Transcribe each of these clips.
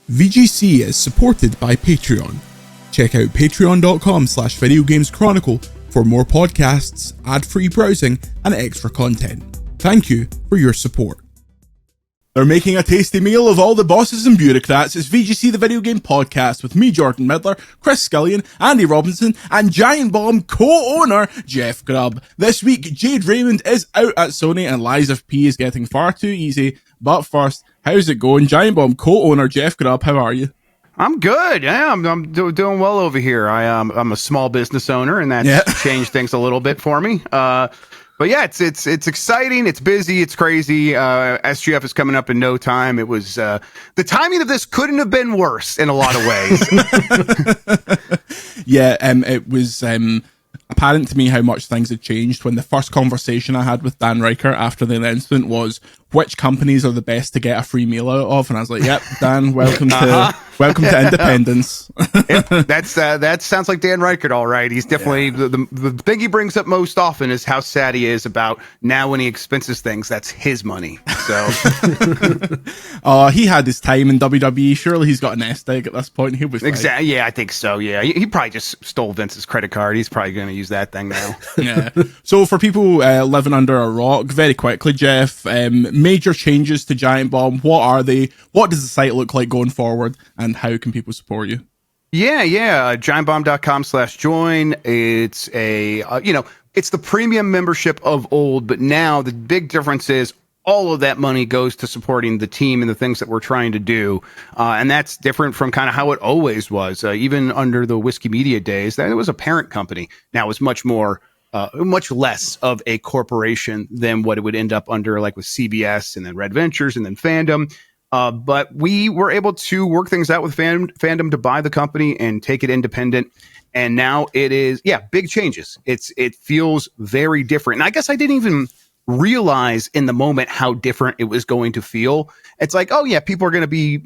VGC is supported by Patreon. Check out patreon.com/videogameschronicle for more podcasts, ad-free browsing, and extra content. Thank you for your support. They're making a tasty meal of all the bosses and bureaucrats. It's VGC the Video Game Podcast with me, Jordan Midler, Chris Scullion, Andy Robinson, and Giant Bomb co-owner Jeff Grubb. This week, Jade Raymond is out at Sony and Lies of P is getting far too easy. But first, how's it going? Giant Bomb co-owner Jeff Grubb, how are you? I'm good. Yeah, I'm doing well over here. I'm a small business owner, and that's changed things a little bit for me. But yeah, it's exciting. It's busy. It's crazy. SGF is coming up in no time. It was the timing of this couldn't have been worse in a lot of ways. It was apparent to me how much things had changed when the first conversation I had with Dan Riker after the announcement was which companies are the best to get a free meal out of, and I was like, "Yep, Dan, welcome to independence." Yep, that sounds like Dan Riker, all right. He's definitely the thing he brings up most often is how sad he is about now when he expenses things. That's his money. So, he had his time in WWE. Surely he's got a nest egg at this point. He'll be fine. Exactly. Yeah, I think so. Yeah, he probably just stole Vince's credit card. He's probably going to use that thing now. Yeah. So for people living under a rock, very quickly, Jeff, major changes to Giant Bomb. What are they? What does the site look like going forward? And how can people support you? Yeah. Giantbomb.com/join. It's it's the premium membership of old, but now the big difference is all of that money goes to supporting the team and the things that we're trying to do. And that's different from kind of how it always was. Even under the Whiskey Media days, that it was a parent company. Now it's much less of a corporation than what it would end up under, like with CBS and then Red Ventures and then Fandom. But we were able to work things out with Fandom to buy the company and take it independent. And now it is, big changes. It feels very different. And I guess I didn't even realize in the moment how different it was going to feel. It's like, oh yeah, people are going to be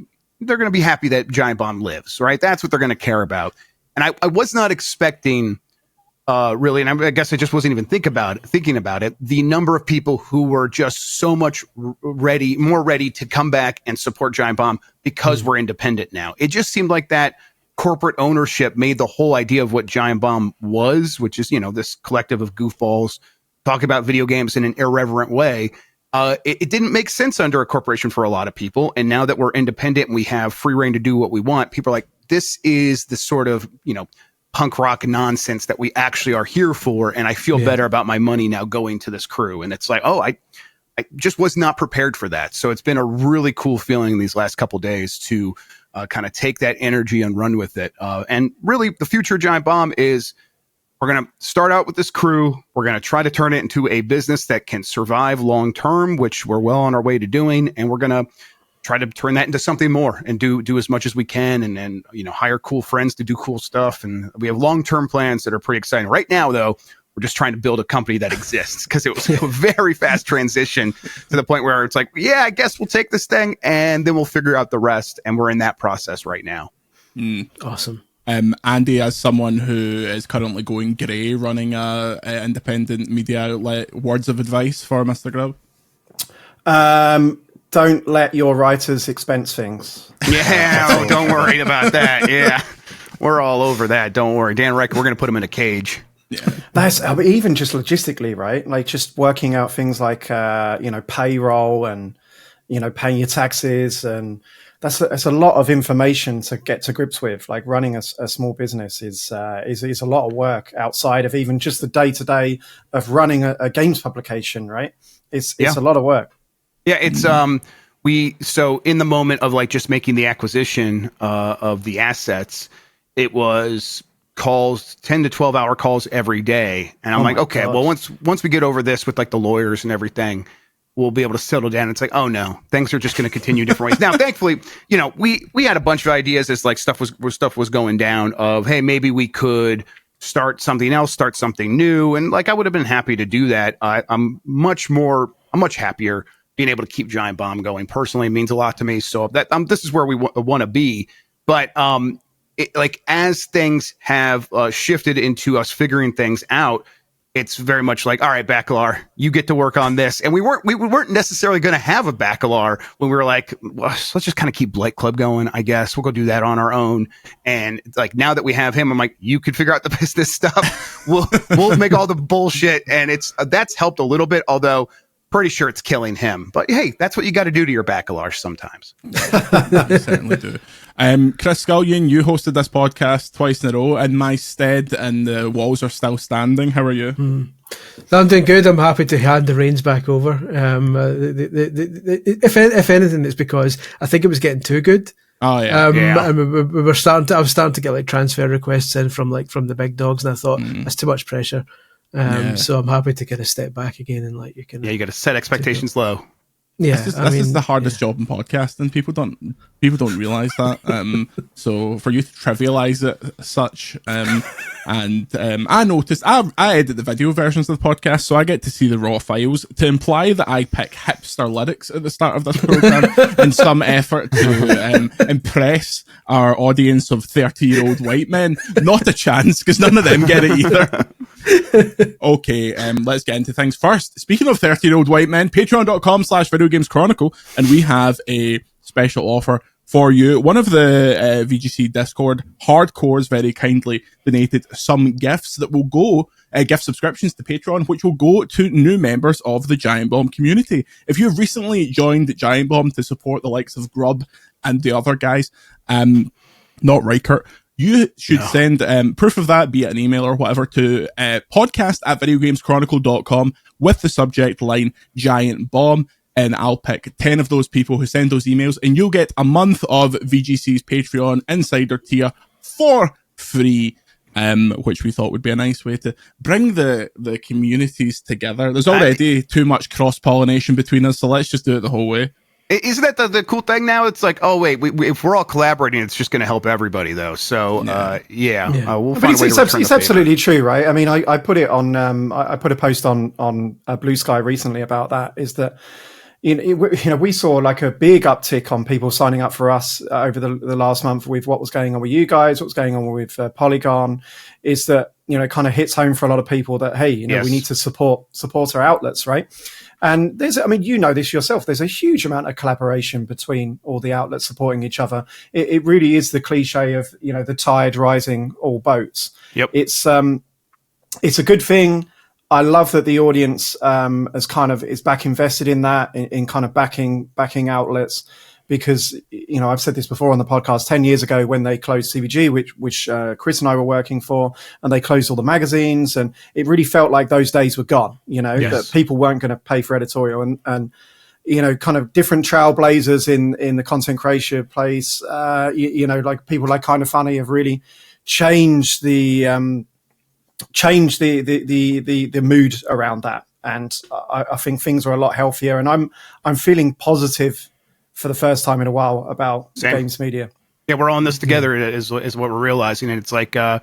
happy that Giant Bomb lives, right? That's what they're going to care about. And I was not expecting really, and I guess I just wasn't even thinking about it, the number of people who were just so much more ready to come back and support Giant Bomb because we're independent now. It just seemed like that corporate ownership made the whole idea of what Giant Bomb was, which is, this collective of goofballs talking about video games in an irreverent way. It didn't make sense under a corporation for a lot of people. And now that we're independent and we have free reign to do what we want, people are like, this is the sort of, punk rock nonsense that we actually are here for. And I feel better about my money now going to this crew. And it's like, I just was not prepared for that. So it's been a really cool feeling these last couple of days to kind of take that energy and run with it. And really the future of Giant Bomb is we're going to start out with this crew. We're going to try to turn it into a business that can survive long term, which we're well on our way to doing. And we're going to try to turn that into something more and do as much as we can and hire cool friends to do cool stuff. And we have long-term plans that are pretty exciting. Right now, though, we're just trying to build a company that exists because it was a very fast transition to the point where it's like, I guess we'll take this thing and then we'll figure out the rest. And we're in that process right now. Awesome. Andy, as someone who is currently going grey running a independent media outlet, words of advice for Mr. Grubb? Don't let your writers expense things. Yeah, don't worry about that. Yeah, we're all over that. Don't worry. Dan Riker, we're going to put him in a cage. Yeah. That's even just logistically, right? Like just working out things like, payroll and, paying your taxes. And that's a lot of information to get to grips with. Like running a small business is a lot of work outside of even just the day-to-day of running a games publication, right? It's a lot of work. Yeah, it's so in the moment of like just making the acquisition of the assets, it was calls, 10 to 12 hour calls every day. And I'm like, okay, well, once we get over this with like the lawyers and everything, we'll be able to settle down. It's like, oh no, things are just going to continue different ways. Now, thankfully, we had a bunch of ideas as like stuff was going down of, hey, maybe we could start something else, start something new. And like, I would have been happy to do that. I'm much happier being able to keep Giant Bomb going personally. Means a lot to me. So that this is where we want to be. But as things have shifted into us figuring things out, it's very much like, all right, Bacalar, you get to work on this. And we weren't necessarily going to have a Bacalar when we were like, well, let's just kind of keep Blight Club going, I guess. We'll go do that on our own. And like, now that we have him, I'm like, you can figure out the business stuff. We'll make all the bullshit. And that's helped a little bit, although pretty sure it's killing him. But hey, that's what you got to do to your Bacalar sometimes. You certainly do. Chris Scullion, you hosted this podcast twice in a row in my stead, and the walls are still standing. How are you? I'm doing good. I'm happy to hand the reins back over. If anything, it's because I think it was getting too good. Oh yeah. And I was starting to get like transfer requests in from the big dogs, and I thought that's too much pressure. So I'm happy to kind of step back again and like you can. Yeah, you got to set expectations low. Yeah, this is the hardest job in podcasting. People don't realize that. So for you to trivialize it as such, I noticed I edit the video versions of the podcast, so I get to see the raw files. To imply that I pick hipster lyrics at the start of this program in some effort to impress our audience of 30-year-old white men, not a chance, because none of them get it either. Okay, let's get into things first. Speaking of 30-year-old white men, patreon.com/videogameschronicle, and we have a special offer for you. One of the VGC Discord hardcores very kindly donated some gifts that will go, gift subscriptions to Patreon, which will go to new members of the Giant Bomb community. If you've recently joined Giant Bomb to support the likes of Grubb and the other guys, not Reichert, you should send proof of that, be it an email or whatever, to podcast@videogameschronicle.com with the subject line Giant Bomb, and I'll pick 10 of those people who send those emails, and you'll get a month of VGC's Patreon Insider tier for free, which we thought would be a nice way to bring the communities together. There's already too much cross-pollination between us, so let's just do it the whole way. Isn't that the cool thing now? It's like, oh wait, if we're all collaborating, it's just going to help everybody, though. So we'll find a way to return it's absolutely true, right? I mean, I put it on. I put a post on Blue Sky recently about that. Is that we saw like a big uptick on people signing up for us over the last month with what was going on with you guys, what was going on with Polygon. Is that it kind of hits home for a lot of people that hey, we need to support our outlets, right? And this yourself, there's a huge amount of collaboration between all the outlets supporting each other. It really is the cliche of, the tide rising all boats. Yep. It's a good thing. I love that the audience, is back invested in that, in kind of backing outlets. Because, I've said this before on the podcast, 10 years ago when they closed CBG, which Chris and I were working for, and they closed all the magazines, and it really felt like those days were gone, that people weren't going to pay for editorial, and kind of different trailblazers in the content creation place, like people like Kind of Funny have really changed the mood around that. And I think things are a lot healthier, and I'm feeling positive for the first time in a while about games media. Yeah, we're all in this together is what we're realizing. And it's like, I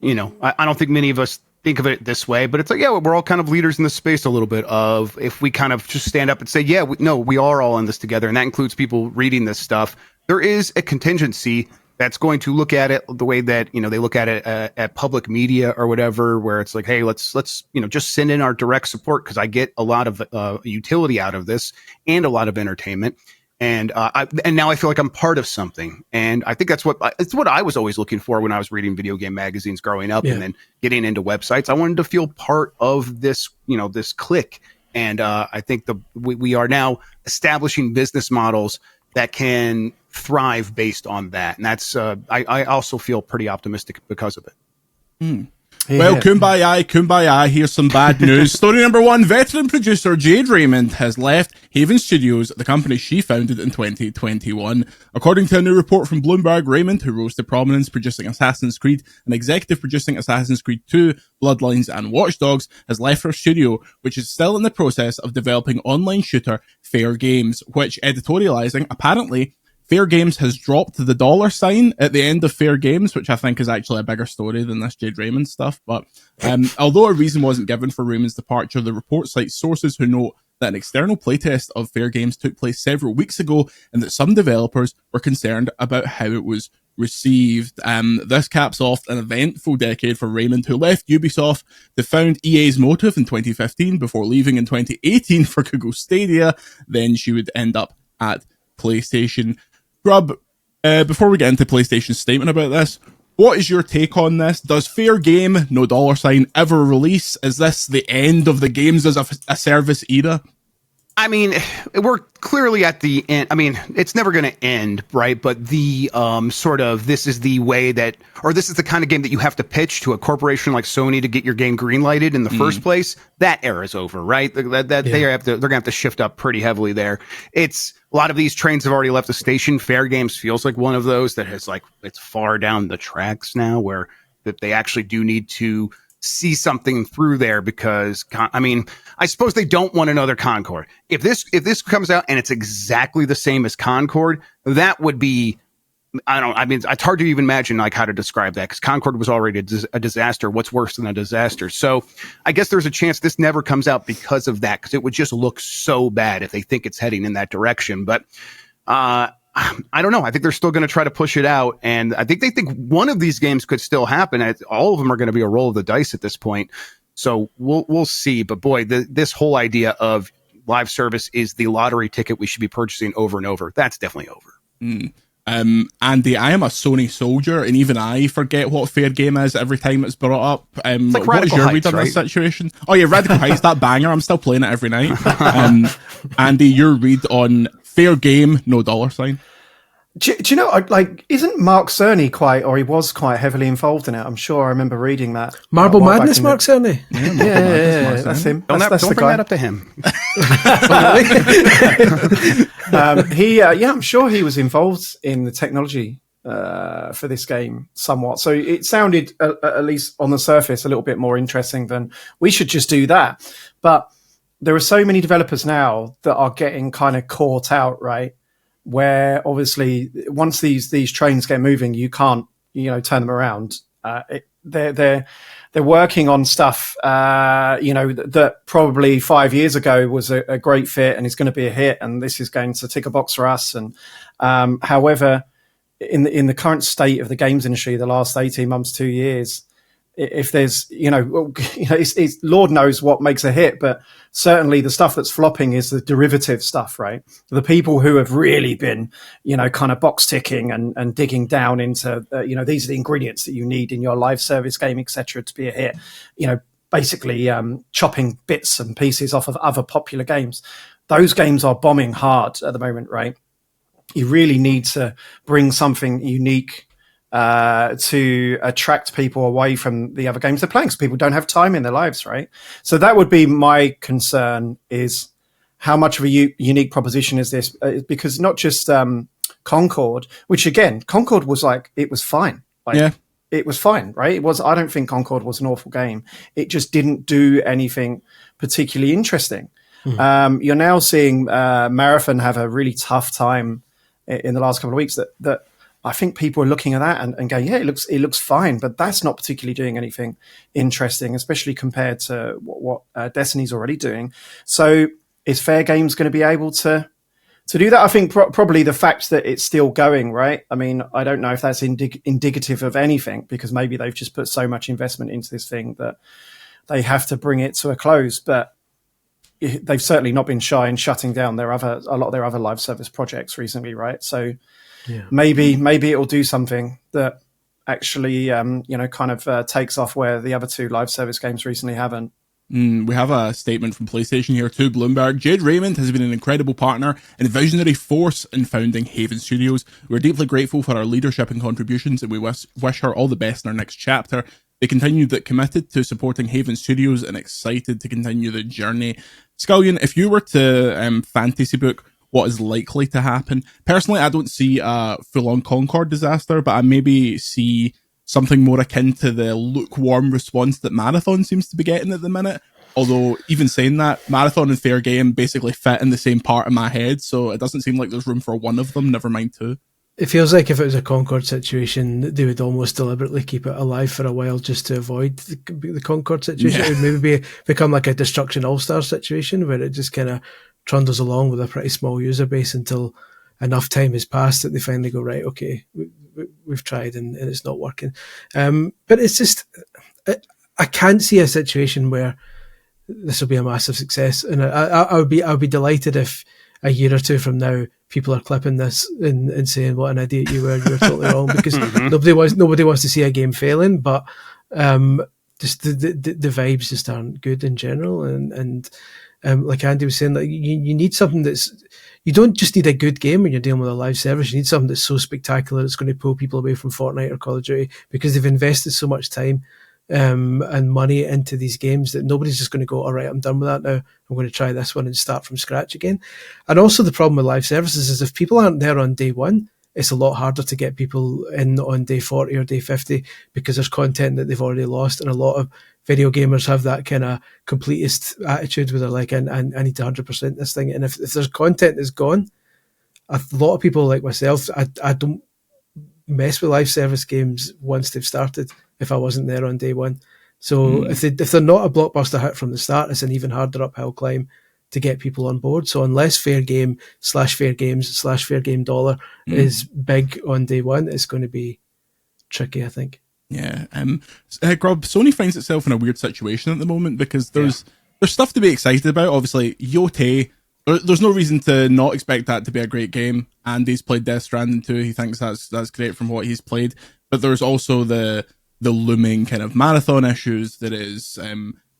don't think many of us think of it this way, but it's like, we're all kind of leaders in the space a little bit of if we kind of just stand up and say, we are all in this together. And that includes people reading this stuff. There is a contingency that's going to look at it the way that, they look at it at public media or whatever, where it's like, hey, let's just send in our direct support because I get a lot of utility out of this and a lot of entertainment. And now I feel like I'm part of something. And I think it's what I was always looking for when I was reading video game magazines growing up and then getting into websites. I wanted to feel part of this, this clique. And I think we are now establishing business models that can thrive based on that. And that's I also feel pretty optimistic because of it. Well, kumbaya, here's some bad news. Story number one, veteran producer Jade Raymond has left Haven Studios, the company she founded in 2021. According to a new report from Bloomberg, Raymond, who rose to prominence producing Assassin's Creed and executive producing Assassin's Creed 2, Bloodlines and Watch Dogs, has left her studio, which is still in the process of developing online shooter Fair Games, which, editorializing, apparently Fair Games has dropped the $sign at the end of Fair Games, which I think is actually a bigger story than this Jade Raymond stuff. But although a reason wasn't given for Raymond's departure, the report cites sources who note that an external playtest of Fair Games took place several weeks ago and that some developers were concerned about how it was received. This caps off an eventful decade for Raymond, who left Ubisoft to found EA's Motive in 2015 before leaving in 2018 for Google Stadia. Then she would end up at PlayStation. Grubb, before we get into PlayStation's statement about this, what is your take on this? Does Fair Game, no $ ever release? Is this the end of the games as a service era? I mean, we're clearly at the end. I mean, it's never going to end, right? But the sort of, this is the way that, or this is the kind of game that you have to pitch to a corporation like Sony to get your game greenlighted in the first place. That era is over, right? They're going to have to shift up pretty heavily there. It's a lot of these trains have already left the station. Fair Games feels like one of those that has it's far down the tracks now, where that they actually do need to see something through there, because I mean, I suppose they don't want another Concord. If this comes out and it's exactly the same as Concord, that would be, it's hard to even imagine how to describe that, because Concord was already a disaster. What's worse than a disaster? So I guess there's a chance this never comes out because of that, because it would just look so bad if they think it's heading in that direction. But I don't know. I think they're still going to try to push it out, and I think they think one of these games could still happen. All of them are going to be a roll of the dice at this point, so we'll see. But boy, this whole idea of live service is the lottery ticket we should be purchasing over and over. That's definitely over. Andy, I am a Sony soldier, and even I forget what Fair Game is every time it's brought up. Like what is your read on right? this situation? Oh yeah, Radical Heights, that banger. I'm still playing it every night. Andy, your read on Fair Game, no $. Do you know, isn't Mark Cerny he was quite heavily involved in it? I'm sure I remember reading that. Marble Madness, Mark Cerny? Yeah, that's him. Don't That's bring that up to him. I'm sure he was involved in the technology for this game somewhat. So it sounded, at least on the surface, a little bit more interesting than we should just do that. But there are so many developers now that are getting kind of caught out, right? Where obviously once these trains get moving, you can't, turn them around. They're working on stuff, that probably 5 years ago was a great fit and is going to be a hit, and this is going to tick a box for us. And however, in the current state of the games industry, the last 18 months, 2 years, if there's, it's Lord knows what makes a hit, but certainly the stuff that's flopping is the derivative stuff, right? The people who have really been, kind of box ticking and digging down into, these are the ingredients that you need in your live service game, etc., to be a hit. Basically chopping bits and pieces off of other popular games. Those games are bombing hard at the moment, right? You really need to bring something unique to attract people away from the other games they're playing, because people don't have time in their lives, right? So that would be my concern, is how much of a unique proposition is this? Because not just Concord, which again, Concord was it was fine. It was fine, right? I don't think Concord was an awful game. It just didn't do anything particularly interesting. You're now seeing Marathon have a really tough time in the last couple of weeks that I think people are looking at that and going, yeah, it looks fine, but that's not particularly doing anything interesting, especially compared to what Destiny's already doing. So is Fair Games going to be able to do that? I think probably the fact that it's still going, right? I mean, I don't know if that's indicative of anything, because maybe they've just put so much investment into this thing that they have to bring it to a close. But they've certainly not been shy in shutting down a lot of their other live service projects recently, right? So yeah, maybe it'll do something that actually, takes off where the other two live service games recently haven't. We have a statement from PlayStation here to Bloomberg. Jade Raymond has been an incredible partner and visionary force in founding Haven Studios. We're deeply grateful for her leadership and contributions, and we wish her all the best in her next chapter. They continued that committed to supporting Haven Studios and excited to continue the journey. Scullion, if you were to fantasy book what is likely to happen, personally, I don't see a full-on Concord disaster, but I maybe see something more akin to the lukewarm response that Marathon seems to be getting at the minute. Although, even saying that, Marathon and Fair Game basically fit in the same part of my head, so it doesn't seem like there's room for one of them, never mind two. It feels like if it was a Concord situation, they would almost deliberately keep it alive for a while just to avoid the Concord situation. Yeah. It would maybe become like a Destruction All-Star situation where it just kind of trundles along with a pretty small user base until enough time has passed that they finally go, right, okay, we've tried and it's not working. But it's just, I can't see a situation where this will be a massive success. And I would be delighted if a year or two from now, people are clipping this and saying what an idiot you were totally wrong, because nobody wants to see a game failing, but just the vibes just aren't good in general. And like Andy was saying, like you need something you don't just need a good game when you're dealing with a live service. You need something that's so spectacular it's going to pull people away from Fortnite or Call of Duty, because they've invested so much time and money into these games that nobody's just going to go, all right, I'm done with that now, I'm going to try this one and start from scratch again. And also the problem with live services is if people aren't there on day one, it's a lot harder to get people in on day 40 or day 50 because there's content that they've already lost. And a lot of video gamers have that kind of completist attitude where they're like, I need to 100% this thing. And if there's content that's gone, a lot of people like myself, I don't mess with live service games once they've started if I wasn't there on day one. So if they're not a blockbuster hit from the start, it's an even harder uphill climb to get people on board. So unless fair game / fair games / fair game dollar is big on day one, it's going to be tricky, I think. Yeah. Grubb, Sony finds itself in a weird situation at the moment because there's stuff to be excited about. Obviously, Yote, there's no reason to not expect that to be a great game. Andy's played Death Stranding 2. He thinks that's great from what he's played. But there's also the looming kind of marathon issues that is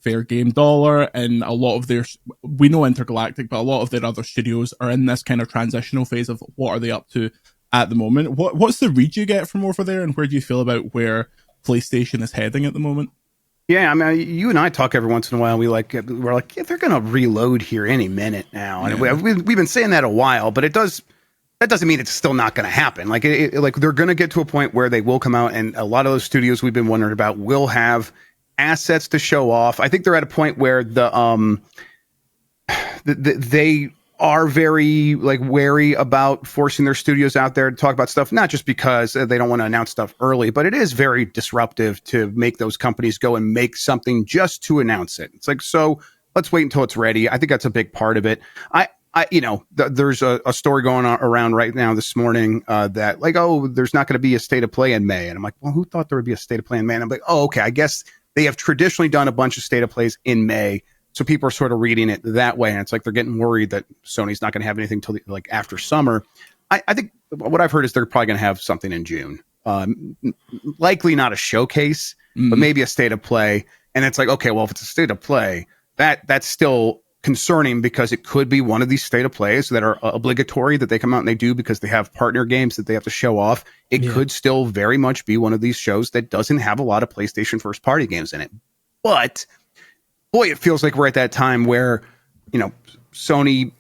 fair game dollar, and a lot of we know Intergalactic, but a lot of their other studios are in this kind of transitional phase of what are they up to at the moment. What's the read you get from over there, and where do you feel about where PlayStation is heading at the moment? Yeah, I mean, you and I talk every once in a while. We're like, yeah, they're going to reload here any minute now, and we've been saying that a while. But that doesn't mean it's still not going to happen. Like, like they're going to get to a point where they will come out, and a lot of those studios we've been wondering about will have assets to show off. I think they're at a point where they are very wary about forcing their studios out there to talk about stuff, not just because they don't want to announce stuff early, but it is very disruptive to make those companies go and make something just to announce it. It's like, so let's wait until it's ready. I think that's a big part of it. There's a story going on around right now this morning that there's not going to be a state of play in May. And I'm like, well, who thought there would be a state of play in May? And I'm like, oh, okay, I guess they have traditionally done a bunch of state of plays in May. So people are sort of reading it that way. And it's like they're getting worried that Sony's not going to have anything till after summer. I think what I've heard is they're probably going to have something in June. Likely not a showcase, but maybe a state of play. And it's like, okay, well, if it's a state of play, that's still concerning because it could be one of these state of plays that are obligatory that they come out and they do because they have partner games that they have to show off. It could still very much be one of these shows that doesn't have a lot of PlayStation first party games in it. But boy, it feels like we're at that time where, Sony,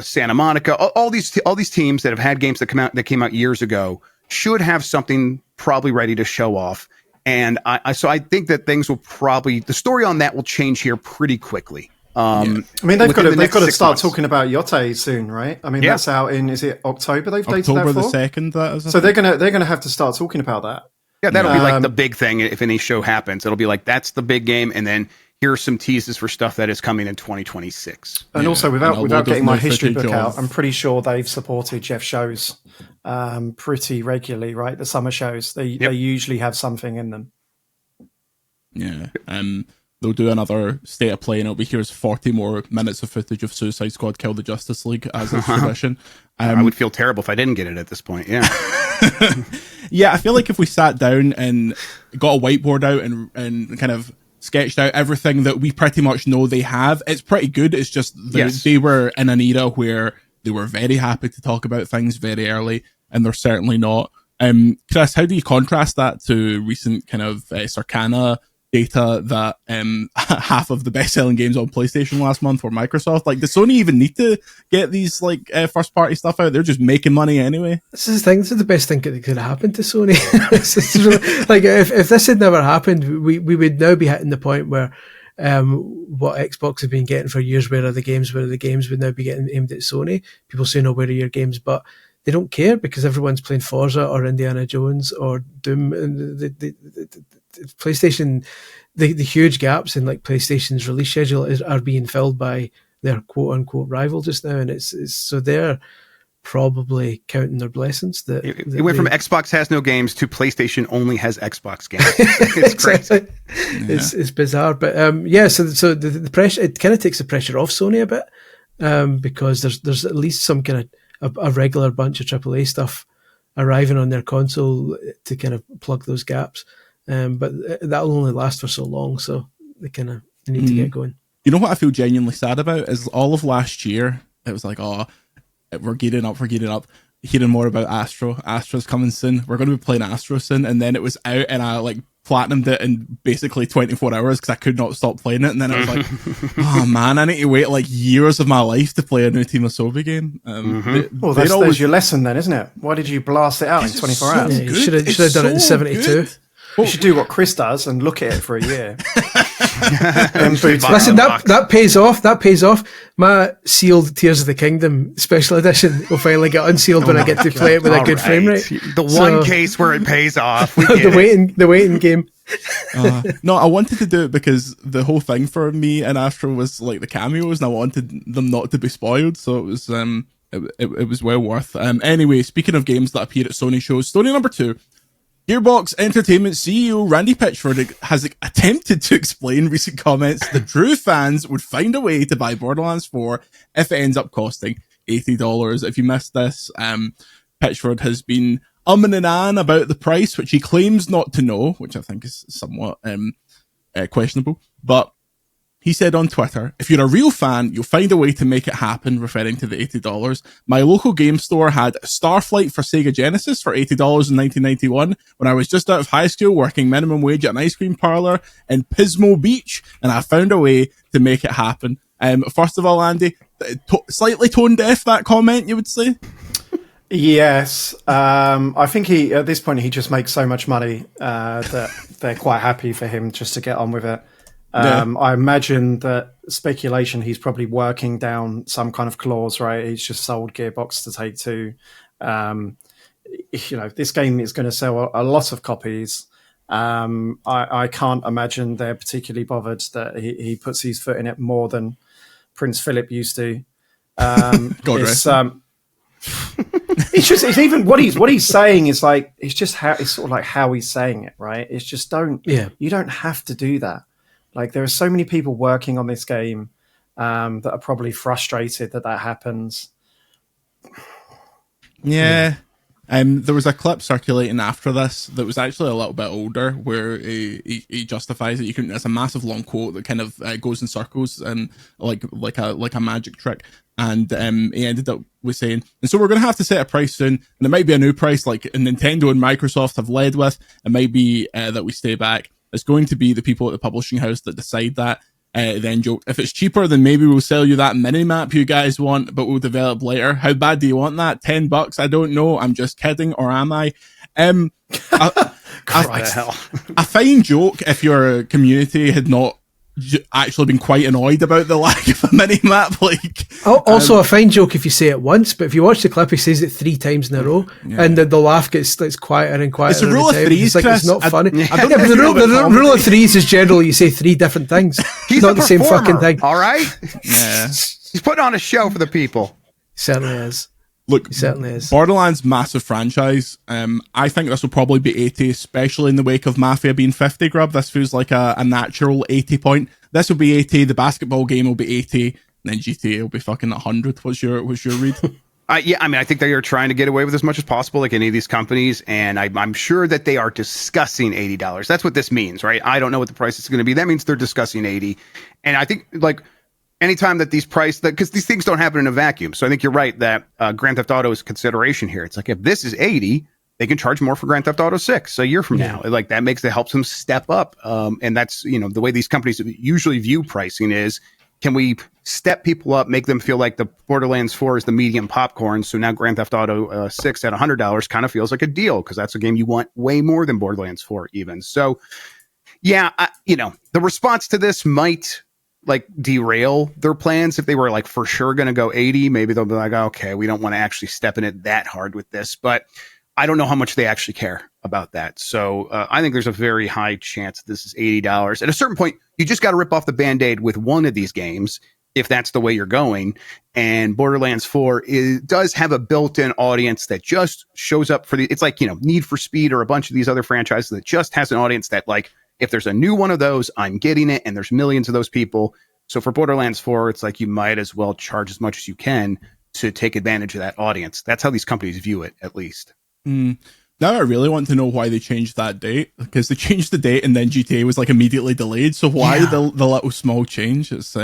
Santa Monica, all these teams that have had games that came out years ago should have something probably ready to show off. And so I think that the story on that will change here pretty quickly. I mean, they've got to start talking about Yote soon, right? I mean, that's out in, is it October? They've dated that for? October the 2nd. That is. So they're gonna have to start talking about that. Yeah, that'll be like the big thing if any show happens. It'll be like that's the big game, and then here's some teases for stuff that is coming in 2026. And also, without getting my history book out, I'm pretty sure they've supported Jeff shows pretty regularly, right? The summer shows, they usually have something in them. Yeah. They'll do another state of play, and it'll be here's 40 more minutes of footage of Suicide Squad Kill the Justice League as a tradition. I would feel terrible if I didn't get it at this point. Yeah. Yeah, I feel like if we sat down and got a whiteboard out and kind of sketched out everything that we pretty much know they have, it's pretty good. It's just they were in an era where they were very happy to talk about things very early, and they're certainly not. Chris, how do you contrast that to recent kind of Circana data that half of the best-selling games on PlayStation last month were Microsoft? Like, does Sony even need to get these first-party stuff out? They're just making money anyway. This is the thing. This is the best thing that could have happened to Sony. If this had never happened, we would now be hitting the point where what Xbox have been getting for years, where are the games? Where are the games? Would now be getting aimed at Sony. People say, "No, where are your games?" But they don't care because everyone's playing Forza or Indiana Jones or Doom. And the PlayStation, the huge gaps in like PlayStation's release schedule are being filled by their quote unquote rival just now, and it's so they're probably counting their blessings. That it went from Xbox has no games to PlayStation only has Xbox games. It's crazy. It's bizarre, but so the pressure, it kind of takes the pressure off Sony a bit, because there's at least some kind of a regular bunch of AAA stuff arriving on their console to kind of plug those gaps. But that'll only last for so long, so they need to get going. You know what I feel genuinely sad about is all of last year, it was like, oh, we're gearing up, hearing more about Astro. Astro's coming soon. We're going to be playing Astro soon. And then it was out and I like platinumed it in basically 24 hours because I could not stop playing it. And then I was like, oh man, I need to wait like years of my life to play a new Team of Sobe game. There's your lesson then, isn't it? Why did you blast it out in 24 hours? Yeah, you should have done it in 72. Good. You should do what Chris does and look at it for a year. Listen, that pays off. That pays off. My sealed Tears of the Kingdom special edition will finally get unsealed when I get to play it with a good frame rate. The one case where it pays off. The waiting game. No, I wanted to do it because the whole thing for me and Astro was like the cameos, and I wanted them not to be spoiled. So it was it was well worth. Anyway, speaking of games that appear at Sony shows, story number 2. Gearbox Entertainment CEO Randy Pitchford has attempted to explain recent comments that true fans would find a way to buy Borderlands 4 if it ends up costing $80. If you missed this, Pitchford has been umming and ahhing about the price, which he claims not to know, which I think is somewhat questionable. But he said on Twitter, if you're a real fan, you'll find a way to make it happen, referring to the $80. My local game store had Starflight for Sega Genesis for $80 in 1991 when I was just out of high school working minimum wage at an ice cream parlor in Pismo Beach, and I found a way to make it happen. First of all, Andy, slightly tone deaf, that comment, you would say? Yes. I think at this point, he just makes so much money that they're quite happy for him just to get on with it. I imagine that speculation, he's probably working down some kind of clause, right? He's just sold Gearbox to Take-Two. This game is going to sell a lot of copies. I can't imagine they're particularly bothered that he puts his foot in it more than Prince Philip used to. It's just even what he's saying is like, it's sort of like how he's saying it, right? It's just you don't have to do that. Like, there are so many people working on this game that are probably frustrated that happens. Yeah. There was a clip circulating after this that was actually a little bit older where he justifies it. It's a massive long quote that kind of goes in circles and like a magic trick. And he ended up with saying, and so we're going to have to set a price soon, and it might be a new price like Nintendo and Microsoft have led with. It might be that we stay back. It's going to be the people at the publishing house that decide that. Then joke, if it's cheaper, then maybe we'll sell you that mini map you guys want, but we'll develop later. How bad do you want that? $10? I don't know. I'm just kidding, or am I? A fine joke if your community had not actually been quite annoyed about the lack of a mini map. Also a fine joke if you say it once, but if you watch the clip, he says it 3 times in a row, and the laugh gets quieter and quieter. It's a rule of threes, it's like, Chris. It's not funny. The rule of threes is generally you say 3 different things. He's not the same fucking thing. All right. Yeah. He's putting on a show for the people. He certainly is. Look, he certainly is. Borderlands, massive franchise. I think this will probably be 80, especially in the wake of Mafia being 50, Grubb. This feels like a natural 80 point. This will be 80, the basketball game will be 80, and then GTA will be fucking 100. What's your read? Yeah, I mean, I think they are trying to get away with as much as possible, like any of these companies, and I'm sure that they are discussing $80. That's what this means, right? I don't know what the price is going to be. That means they're discussing 80. And I think, like, anytime that these because these things don't happen in a vacuum. So I think you're right that Grand Theft Auto is a consideration here. It's like, if this is 80, they can charge more for Grand Theft Auto 6 a year from now. Like, that helps them step up. And that's, the way these companies usually view pricing is, can we step people up, make them feel like the Borderlands 4 is the medium popcorn? So now Grand Theft Auto 6 at $100 kind of feels like a deal, because that's a game you want way more than Borderlands 4 even. So, yeah, the response to this might like derail their plans. If they were like for sure going to go 80, maybe they'll be like, okay, we don't want to actually step in it that hard with this. But I don't know how much they actually care about that. So I think there's a very high chance this is $80. At a certain point, you just got to rip off the Band-Aid with one of these games, if that's the way you're going. And Borderlands 4 does have a built-in audience that just shows up for it's like, Need for Speed or a bunch of these other franchises that just has an audience that, like, if there's a new one of those, I'm getting it. And there's millions of those people. So for Borderlands 4, it's like you might as well charge as much as you can to take advantage of that audience. That's how these companies view it, at least. Now I really want to know why they changed that date, because they changed the date and then GTA was like immediately delayed. So why the little small change? It's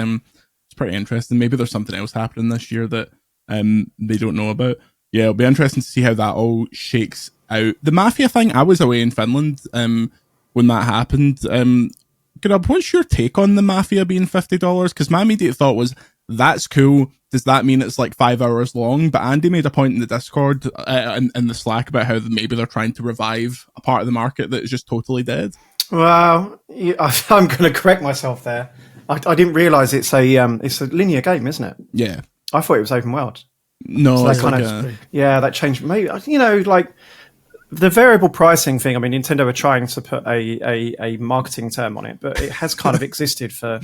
pretty interesting. Maybe there's something else happening this year that they don't know about. Yeah, it'll be interesting to see how that all shakes out. The Mafia thing, I was away in Finland when that happened. Grubb, what's your take on the Mafia being $50? Because my immediate thought was, that's cool. Does that mean it's like 5 hours long? But Andy made a point in the Discord and in the Slack about how maybe they're trying to revive a part of the market that is just totally dead. Well, I'm going to correct myself there. I didn't realise it's a linear game, isn't it? Yeah. I thought it was open world. No, so that changed. Maybe, like the variable pricing thing. I mean, Nintendo are trying to put a marketing term on it, but it has kind of existed for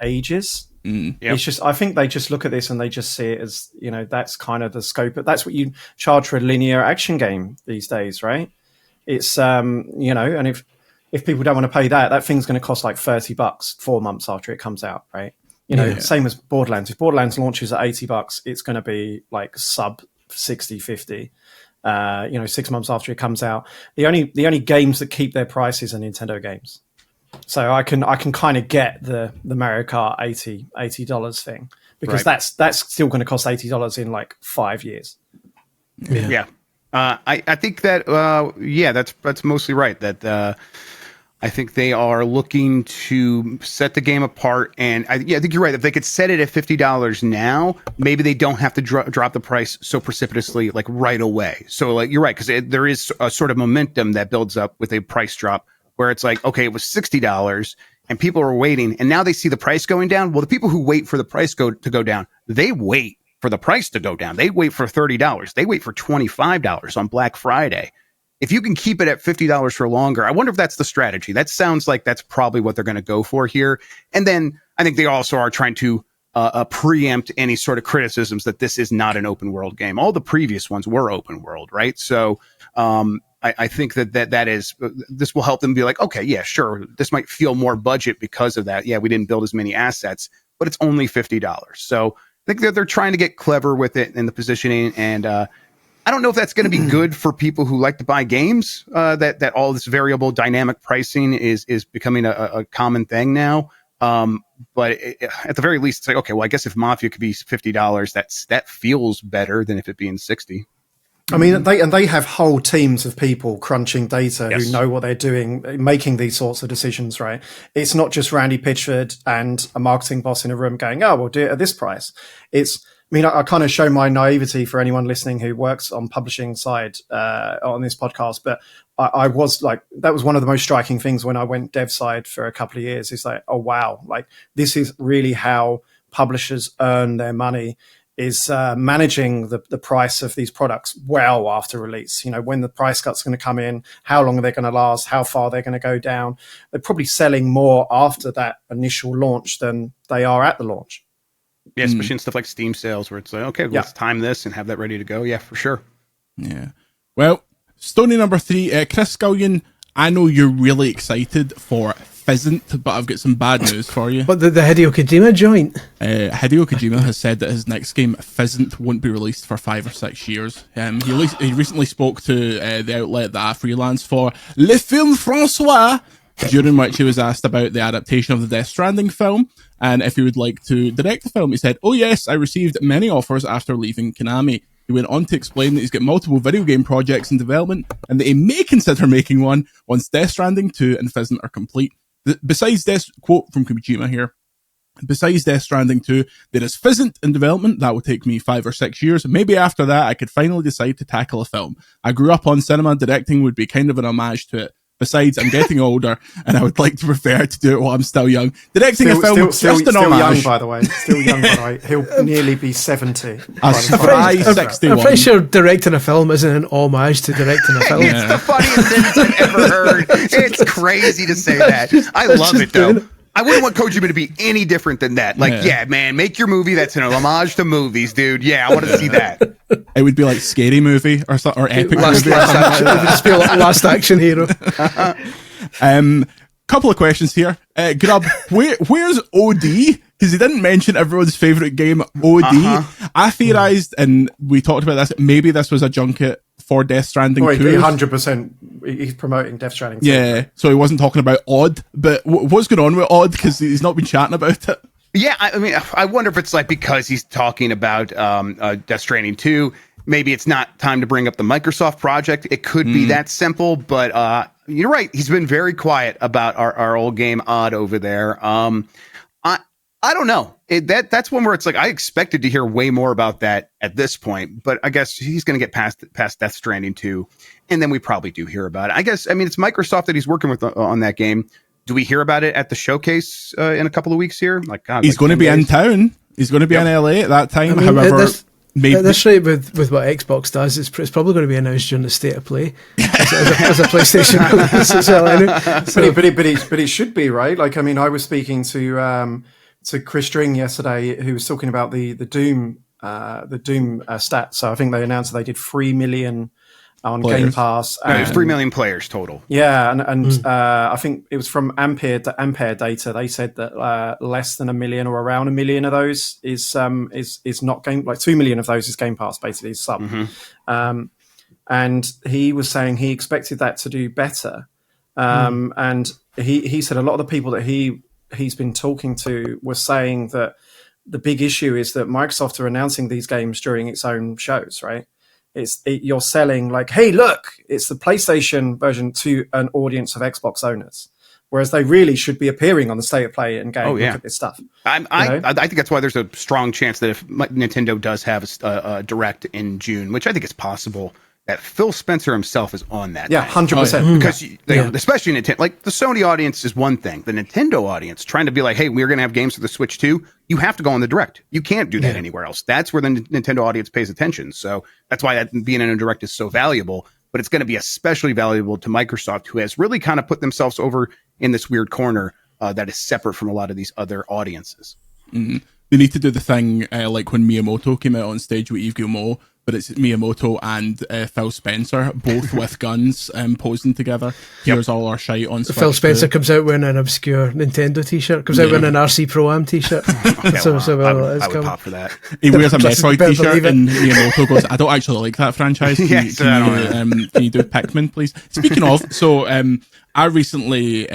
ages. Yep. It's just, I think they just look at this and they just see it as, that's kind of the scope. But that's what you charge for a linear action game these days, right? It's and if people don't want to pay that thing's going to cost like $30 4 months after it comes out, right? Same as Borderlands. If Borderlands launches at $80, it's going to be like sub 60, 50. 6 months after it comes out. The only games that keep their prices are Nintendo games. So I can kind of get the Mario Kart $80 thing, because that's still going to cost $80 in like 5 years. Yeah. I think that that's mostly right. That I think they are looking to set the game apart, and I think you're right. If they could set it at $50 now, maybe they don't have to drop the price so precipitously like right away. So like you're right, because there is a sort of momentum that builds up with a price drop, where it's like, okay, it was $60 and people are waiting, and now they see the price going down. Well, the people who wait for the price to go down, they wait for the price to go down. They wait for $30. They wait for $25 on Black Friday. If you can keep it at $50 for longer, I wonder if that's the strategy. That sounds like that's probably what they're going to go for here. And then I think they also are trying to preempt any sort of criticisms that this is not an open world game. All the previous ones were open world, right? So I think that is, this will help them be like, okay, yeah, sure, this might feel more budget because of that. Yeah, we didn't build as many assets, but it's only $50. So I think they're trying to get clever with it in the positioning. And I don't know if that's going to be good for people who like to buy games, that all this variable dynamic pricing is becoming a common thing now. But at the very least, it's like, okay, well, I guess if Mafia could be $50, that feels better than if it being $60. I mean, they have whole teams of people crunching data who know what they're doing, making these sorts of decisions, right? It's not just Randy Pitchford and a marketing boss in a room going, oh, we'll do it at this price. I kind of show my naivety for anyone listening who works on publishing side on this podcast, but I was like, that was one of the most striking things when I went dev side for a couple of years. It's like, oh, wow, like this is really how publishers earn their money, is managing the price of these products well after release. When the price cut's going to come in, how long are they going to last, how far they're going to go down. They're probably selling more after that initial launch than they are at the launch. Yeah, especially in stuff like Steam sales, where it's like, okay, let's time this and have that ready to go. Yeah, for sure. Yeah. Well, story number 3, Chris Scullion, I know you're really excited for Fizzant, but I've got some bad news for you. But the Hideo Kojima joint? Hideo Kojima has said that his next game, Fizzant, won't be released for 5 or 6 years. He recently spoke to the outlet that I freelance for, Le Film François, during which he was asked about the adaptation of the Death Stranding film, and if he would like to direct the film. He said, "Oh yes, I received many offers after leaving Konami." He went on to explain that he's got multiple video game projects in development, and that he may consider making one once Death Stranding 2 and Fizzant are complete. Besides quote from Kojima here, besides Death Stranding 2, there is Fizzant in development. That will take me 5 or 6 years. Maybe after that, I could finally decide to tackle a film. I grew up on cinema. Directing would be kind of an homage to it. Besides, I'm getting older, and I would like to prefer to do it while I'm still young. Directing a film is just an still homage. young, by the way. Still young, by the way. He'll nearly be 70. A spry 61. I'm pretty sure directing a film isn't an homage to directing a film. It's the funniest sentence I've ever heard. It's crazy to say that. I love it, though. I wouldn't want Kojima to be any different than that. Like, yeah, man, make your movie that's an homage to movies, dude. Yeah, I want to see that. It would be like Scary Movie or Epic Last Movie. action, it would just be like Last Action Hero. Couple of questions here. Grubb, where's OD? Because he didn't mention everyone's favourite game, OD. I theorised, and we talked about this, maybe this was a junket for Death Stranding 2. 100%. He's promoting Death Stranding 2. Yeah, so he wasn't talking about Odd. But what's going on with Odd? Because he's not been chatting about it. Yeah, I mean, I wonder if it's like because he's talking about Death Stranding 2, maybe it's not time to bring up the Microsoft project. It could be that simple, but you're right. He's been very quiet about our old game Odd over there. I don't know. That's one where it's like I expected to hear way more about that at this point, but I guess he's going to get past Death Stranding 2, and then we probably do hear about it. I mean, it's Microsoft that he's working with on that game. Do we hear about it at the showcase in a couple of weeks here? Like, God, he's going to be in town. He's going to be in LA at that time. I mean, however, maybe that's right. With what Xbox does, it's probably going to be announced during the State of Play as a PlayStation release as well. But it should be, right. Like, I mean, I was speaking to Chris String yesterday, who was talking about the Doom stats. So I think they announced that they did 3 million on players. Game Pass. No, there's 3 million players total. Yeah, and I think it was from Ampere data. They said that less than 1 million or around 1 million of those is not game. Like 2 million of those is Game Pass, basically is sub. And he was saying he expected that to do better. And he said a lot of the people that he's been talking to were saying that the big issue is that Microsoft are announcing these games during its own shows, right? You're selling like, hey, look, it's the PlayStation version to an audience of Xbox owners, whereas they really should be appearing on the State of Play and going, look at this stuff. I think that's why there's a strong chance that if Nintendo does have a direct in June, which I think is possible, that Phil Spencer himself is on that. Yeah, 100%. Because especially Nintendo, like the Sony audience is one thing. The Nintendo audience trying to be like, hey, we're going to have games for the Switch too. You have to go on the direct. You can't do that anywhere else. That's where the Nintendo audience pays attention. So that's why being in a direct is so valuable. But it's going to be especially valuable to Microsoft, who has really kind of put themselves over in this weird corner that is separate from a lot of these other audiences. Mm-hmm. They need to do the thing like when Miyamoto came out on stage with Yves Guillemot, but it's Miyamoto and Phil Spencer, both with guns, posing together. Here's all our shite on Switch. Phil Spencer comes out wearing an obscure Nintendo t-shirt, comes out wearing an RC Pro-Am t-shirt. I would pop for that. He wears a Metroid t-shirt and Miyamoto goes, I don't actually like that franchise. Can you do Pikmin, please? Speaking of, so I recently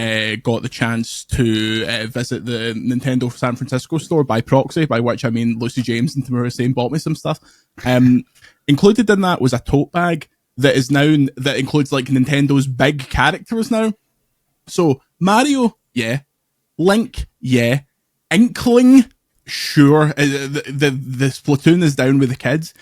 got the chance to visit the Nintendo San Francisco store by proxy, by which I mean Lucy James and Tamura Hussain bought me some stuff. Included in that was a tote bag that includes like Nintendo's big characters now. So Mario, yeah. Link, yeah. Inkling, sure. The Splatoon is down with the kids.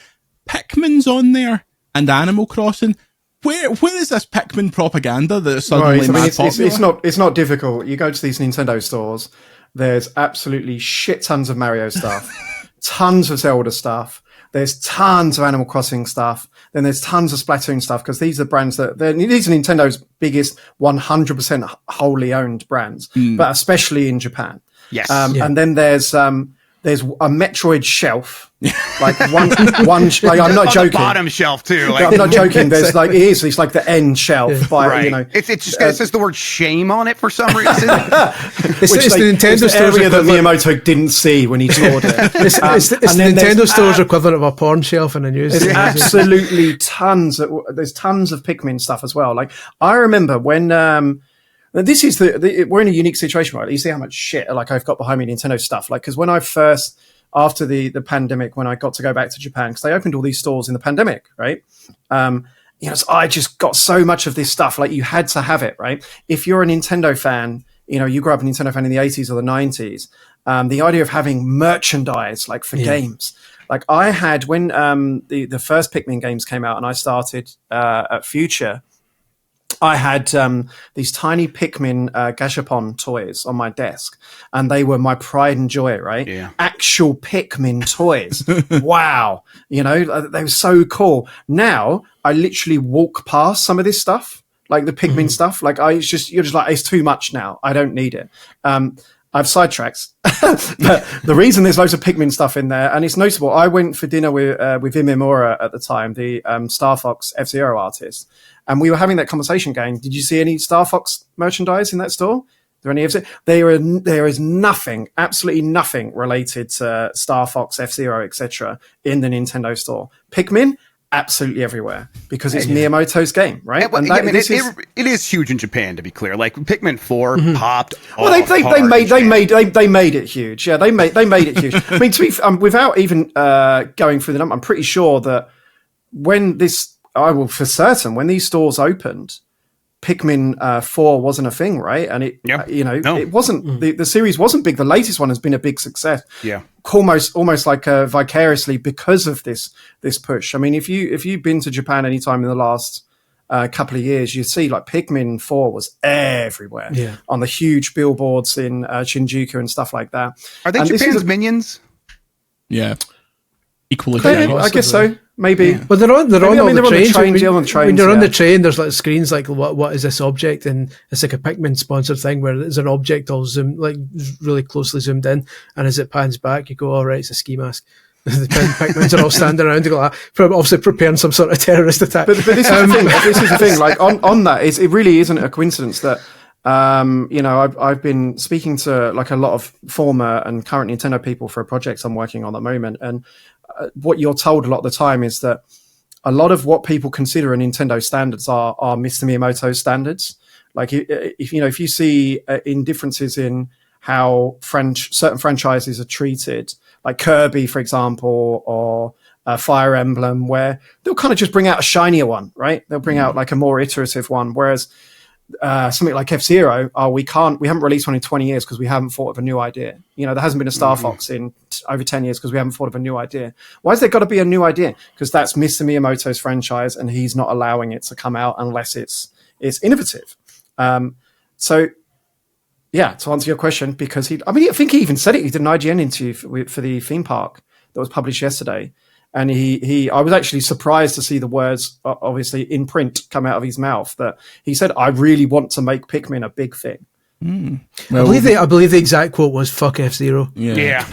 Pikmin's on there, and Animal Crossing. Where is this Pikmin propaganda that is suddenly popular? It's not difficult. You go to these Nintendo stores, there's absolutely shit tons of Mario stuff, tons of Zelda stuff, there's tons of Animal Crossing stuff, then there's tons of Splatoon stuff, because these are brands these are Nintendo's biggest 100% wholly owned brands, but especially in Japan. Yes. And then there's a Metroid shelf, like one. Like, I'm not joking. The bottom shelf too. Like, I'm not joking. There's like it's like the end shelf. Right. It says the word shame on it for some reason. It's the Nintendo store's area that Miyamoto didn't see when he toured it. It's the Nintendo store's equivalent of a porn shelf in a news. There's absolutely tons. There's tons of Pikmin stuff as well. Like I remember when. This is we're in a unique situation, right? You see how much shit like I've got behind me Nintendo stuff. Like, because when I first, after the pandemic, when I got to go back to Japan, because they opened all these stores in the pandemic, right? So I just got so much of this stuff. Like, you had to have it, right? If you're a Nintendo fan, you grew up a Nintendo fan in the 80s or the 90s. The idea of having merchandise, like for games, like I had when the first Pikmin games came out, and I started at Future. I had these tiny Pikmin Gashapon toys on my desk, and they were my pride and joy, right? Yeah. Actual Pikmin toys. Wow. You know, they were so cool. Now, I literally walk past some of this stuff, like the Pikmin stuff. Like, you're just like, it's too much now. I don't need it. I've sidetracked. But the reason there's loads of Pikmin stuff in there, and it's notable, I went for dinner with Imimura at the time, the Star Fox F-Zero artist, and we were having that conversation going, did you see any Star Fox merchandise in that store? There any F-Zero? There is nothing, absolutely nothing related to Star Fox, F-Zero, etc. in the Nintendo store. Pikmin, absolutely everywhere, because it's Miyamoto's game, right? And it is huge in Japan, to be clear. Like Pikmin 4 popped. Well, they made it huge. Yeah, they made it huge. I mean, without even going through the number, I'm pretty sure that when these stores opened, Pikmin 4 wasn't a thing, right? And it wasn't. The series wasn't big. The latest one has been a big success. Yeah, almost like vicariously because of this push. I mean, if you've been to Japan anytime in the last couple of years, you see like Pikmin 4 was everywhere on the huge billboards in Shinjuku and stuff like that. Are they Japan's Minions? Yeah, equally. I guess so. Maybe. Yeah. But they're on the trains. When you're on the train, there's like screens like, what is this object? And it's like a Pikmin sponsored thing where there's an object all zoomed, like really closely zoomed in. And as it pans back, you go, all right, it's a ski mask. The Pikmins are all standing around, obviously preparing some sort of terrorist attack. But this is the thing. This is the thing. Like on that, it really isn't a coincidence that I've been speaking to like a lot of former and current Nintendo people for a project I'm working on at the moment, and what you're told a lot of the time is that a lot of what people consider a Nintendo standards are Mr. Miyamoto standards. Like if you see in differences in how certain franchises are treated, like Kirby, for example, or Fire Emblem, where they'll kind of just bring out a shinier one, right? They'll bring out like a more iterative one, whereas something like F-Zero, we haven't released one in 20 years because we haven't thought of a new idea. You know, there hasn't been a Star Fox in over 10 years because we haven't thought of a new idea. Why has there got to be a new idea? Because that's Mr. Miyamoto's franchise, and he's not allowing it to come out unless it's innovative. So, yeah, to answer your question, because I think he even said it. He did an IGN interview for the theme park that was published yesterday. And I was actually surprised to see the words, obviously in print, come out of his mouth. That he said, "I really want to make Pikmin a big thing." Well, I believe the exact quote was "fuck F-Zero." Yeah.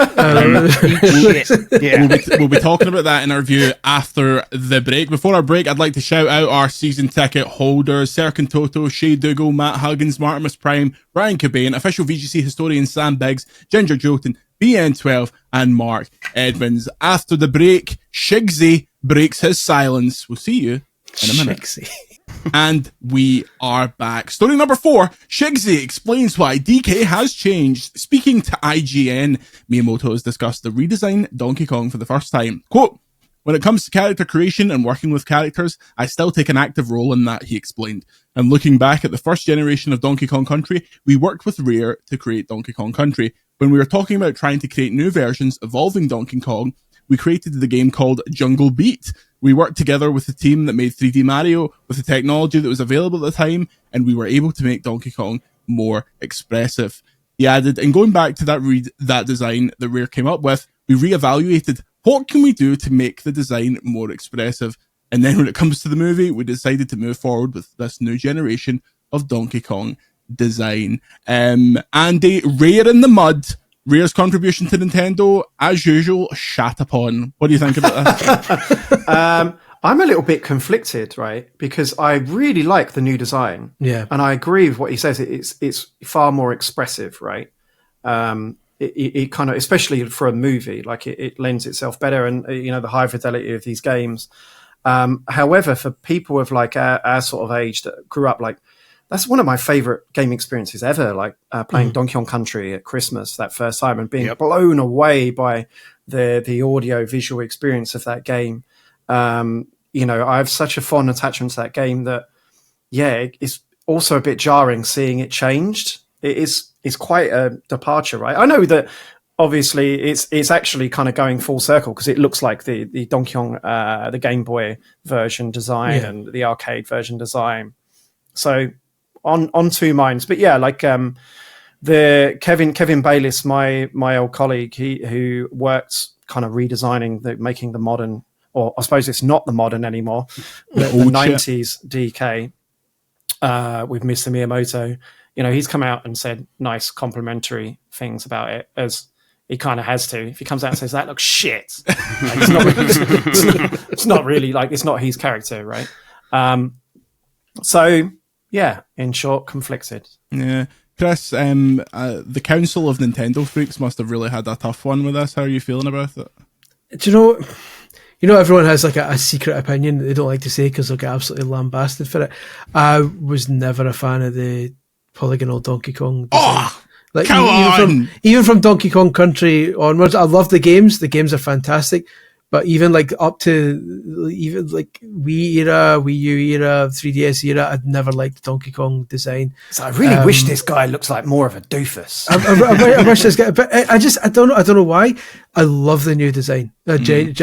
We'll be talking about that in our review after the break. Before our break, I'd like to shout out our season ticket holders: Serkin Toto, Shay Dougal, Matt Huggins, Martimus Prime, Brian Cobain, official VGC historian Sam Biggs, Ginger Jolton, BN12, and Mark Edmonds. After the break, Shigsy breaks his silence. We'll see you in a minute. Shigsy. And we are back. Story number 4. Shigsy explains why DK has changed. Speaking to IGN, Miyamoto has discussed the redesigned Donkey Kong for the first time. Quote, "When it comes to character creation and working with characters, I still take an active role in that," he explained. And looking back at the first generation of Donkey Kong Country, we worked with Rare to create Donkey Kong Country. When we were talking about trying to create new versions evolving Donkey Kong, we created the game called Jungle Beat. We worked together with the team that made 3D Mario with the technology that was available at the time, and we were able to make Donkey Kong more expressive. He added, and going back to that design that Rare came up with, we reevaluated what can we do to make the design more expressive. And then when it comes to the movie, we decided to move forward with this new generation of Donkey Kong design. Andy, Rare in the mud. Rare's contribution to Nintendo, as usual, shat upon. What do you think about that? I'm a little bit conflicted, right? Because I really like the new design. Yeah. And I agree with what he says. It's far more expressive, right? It kind of, especially for a movie, like it lends itself better, and the high fidelity of these games. However, for people of like our sort of age that grew up, like, that's one of my favorite game experiences ever, like playing Donkey Kong Country at Christmas that first time and being blown away by the audio visual experience of that game. I have such a fond attachment to that game that, it's also a bit jarring seeing it changed. It's quite a departure, right? I know that obviously it's actually kind of going full circle because it looks like the Donkey Kong, the Game Boy version design and the arcade version design So on two minds. But yeah, like the Kevin Bayliss, my old colleague, who worked kind of redesigning making the modern, or I suppose it's not the modern anymore, the 90s DK with Mr. Miyamoto. You know, he's come out and said nice complimentary things about it, as he kind of has to. If he comes out and says that looks shit, like, it's not really like, it's not his character, right? So yeah, in short, conflicted. Yeah. Chris, the Council of Nintendo Freaks must have really had a tough one with this. How are you feeling about it? Do you know, everyone has like a secret opinion that they don't like to say because they'll get absolutely lambasted for it. I was never a fan of the polygonal Donkey Kong design. Oh, like, come on! Even from Donkey Kong Country onwards, I love the games. The games are fantastic. But even like up to even like Wii era, Wii U era, 3DS era, I'd never liked the Donkey Kong design. So I really wish this guy looks like more of a doofus. I wish this guy, but I don't know why. I love the new design. Diddy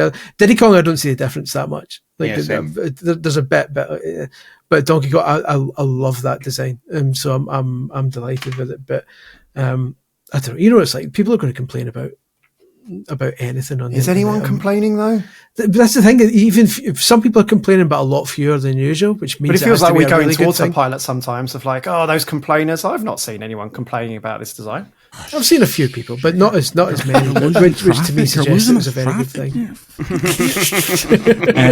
Kong, I don't see the difference that much. Like there's a bit, but Donkey Kong, I love that design. So I'm delighted with it. But I don't know. You know, it's like people are going to complain about anything on. Is anyone complaining though? That's the thing. Even if some people are complaining, but a lot fewer than usual, which means. But it feels like we're going to autopilot sometimes. Of like, oh, those complainers. I've not seen anyone complaining about this design. I've seen a few people, but not as many. which to me suggests it was a very good